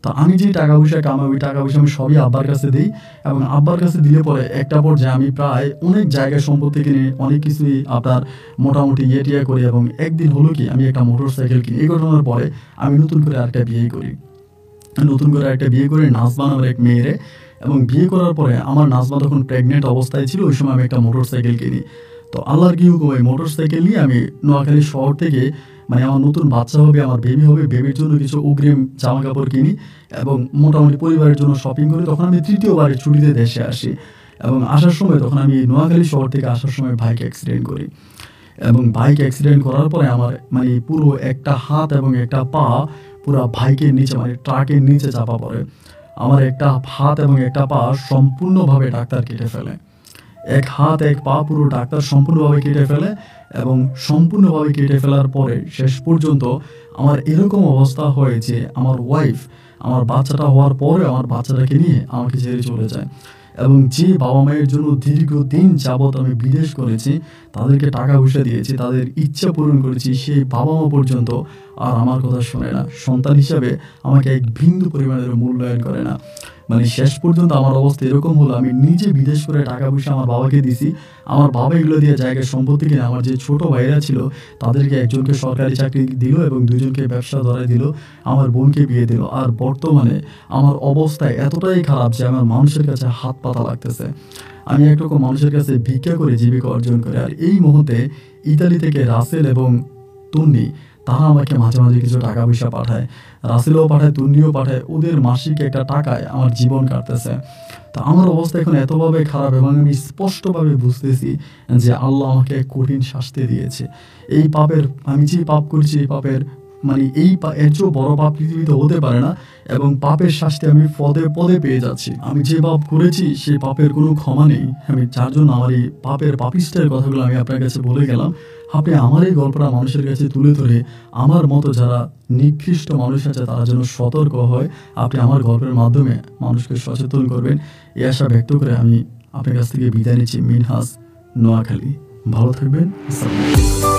A: তো আমি যে টাকা পয়সা কামাই ওই টাকা পয়সা আমি সবই আব্বার কাছে দিই, এবং আব্বার কাছে দিলে পরে একটা পর্যায়ে আমি প্রায় অনেক জায়গায় সম্পত্তি কিনে অনেক কিছুই আপনার মোটামুটি টিয়া করি। এবং একদিন হলো কি আমি একটা মোটর সাইকেল কিনি। এই ঘটনার পরে আমি নতুন করে আরেকটা বিয়ে করি নাজমা নামের এক মেয়েরে। এবং বিয়ে করার পরে আমার নাজমা তখন প্রেগনেন্ট অবস্থায় ছিল, ওই সময় আমি একটা মোটর সাইকেল কিনি। তো আল্লাহর কি হুকুম, ওই মোটর সাইকেল নিয়ে আমি নোয়াখালী শহর থেকে মানে আমার নতুন বাচ্চা হবে, আমার বেবি হবে, বেবির জন্য কিছু অগ্রিম জামা কাপড় কিনি এবং মোটামুটি পরিবারের জন্য শপিং করি। তখন আমি তৃতীয়বারের ছুটিতে দেশে আসি এবং আসার সময় তখন আমি নোয়াখালী শহর থেকে আসার সময় বাইক অ্যাক্সিডেন্ট করি। এবং বাইক অ্যাক্সিডেন্ট করার পরে আমার মানে পুরো একটা হাত এবং একটা পা পুরো বাইকের নিচে মানে ট্রাকের নিচে চাপা পড়ে। আমার একটা হাত এবং একটা পা সম্পূর্ণভাবে ডাক্তার কেটে ফেলে। এক হাত এক পা পুরো ডাক্তার সম্পূর্ণভাবে কেটে ফেলে। এবং সম্পূর্ণভাবে কেটে ফেলার পরে শেষ পর্যন্ত আমার এরকম অবস্থা হয় যে আমার ওয়াইফ আমার বাচ্চাটা হওয়ার পরে আমার বাচ্চাটাকে নিয়ে আমাকে ছেড়ে চলে যায়। এবং যে বাবা মায়ের জন্য দীর্ঘদিন যাবৎ আমি বিদেশ করেছি, তাদেরকে টাকা পয়সা দিয়েছি, তাদের ইচ্ছা পূরণ করেছি, সেই বাবা মা পর্যন্ত আর আমার কথা শোনে না। সন্তান হিসাবে আমাকে এক বিন্দু পরিমাণের মূল্যায়ন করে না। মানে শেষ পর্যন্ত আমার অবস্থা এরকম হলো, আমি নিজে বিদেশ করে টাকা পয়সা আমার বাবাকে দিছি, আমার বাবা এগুলো দিয়ে জায়গায় সম্পত্তি কিনে আমার যে ছোট ভাইরা ছিল তাদেরকে একজনকে সরকারি চাকরি দিল এবং দুজনকে ব্যবসা ধরাই দিল, আমার বোনকে বিয়ে দিল। আর বর্তমানে আমার অবস্থা এতটাই খারাপ যে আমার মানুষের কাছে হাত পাতা লাগতেছে। আমি একরকম মানুষের কাছে ভিক্ষা করে জীবিকা অর্জন করি। আর এই মুহূর্তে ইতালি থেকে রাসেল এবং তন্নি তারা আমাকে মাঝে মাঝে কিছু টাকা পয়সা পাঠায়, রাসেলও পাঠায়, তন্নিও পাঠায়। ওদের মাসিক একটা টাকায় আমার জীবন কাটতেছে। তা আমার অবস্থা এখন এতভাবে খারাপ এবং আমি স্পষ্টভাবে বুঝতেছি যে আল্লাহ আমাকে কঠিন শাস্তি দিয়েছে। এই পাপের আমি যে পাপ করছি এই পাপের মানে এর চেয়েও বড় পাপ পৃথিবীতে হতে পারে না। এবং পাপের শাস্তি আমি পদে পদে পেয়ে যাচ্ছি। আমি যে পাপ করেছি সেই পাপের কোনো ক্ষমা নেই। আমি যার জন্য আমার এই পাপের পাপিষ্টের কথাগুলো আমি আপনার কাছে বলে গেলাম। আপনি আমার এই গল্পটা মানুষের কাছে তুলে ধরে আমার মতো যারা নিকৃষ্ট মানুষ আছে তারা যেন সতর্ক হয়। আপনি আমার গল্পের মাধ্যমে মানুষকে সচেতন করবেন, এই আশা ব্যক্ত করে আমি আপনার কাছ থেকে বিদায় নিচ্ছি। মিনহাজ, নোয়াখালী। ভালো থাকবেন। আসসালামু আলাইকুম।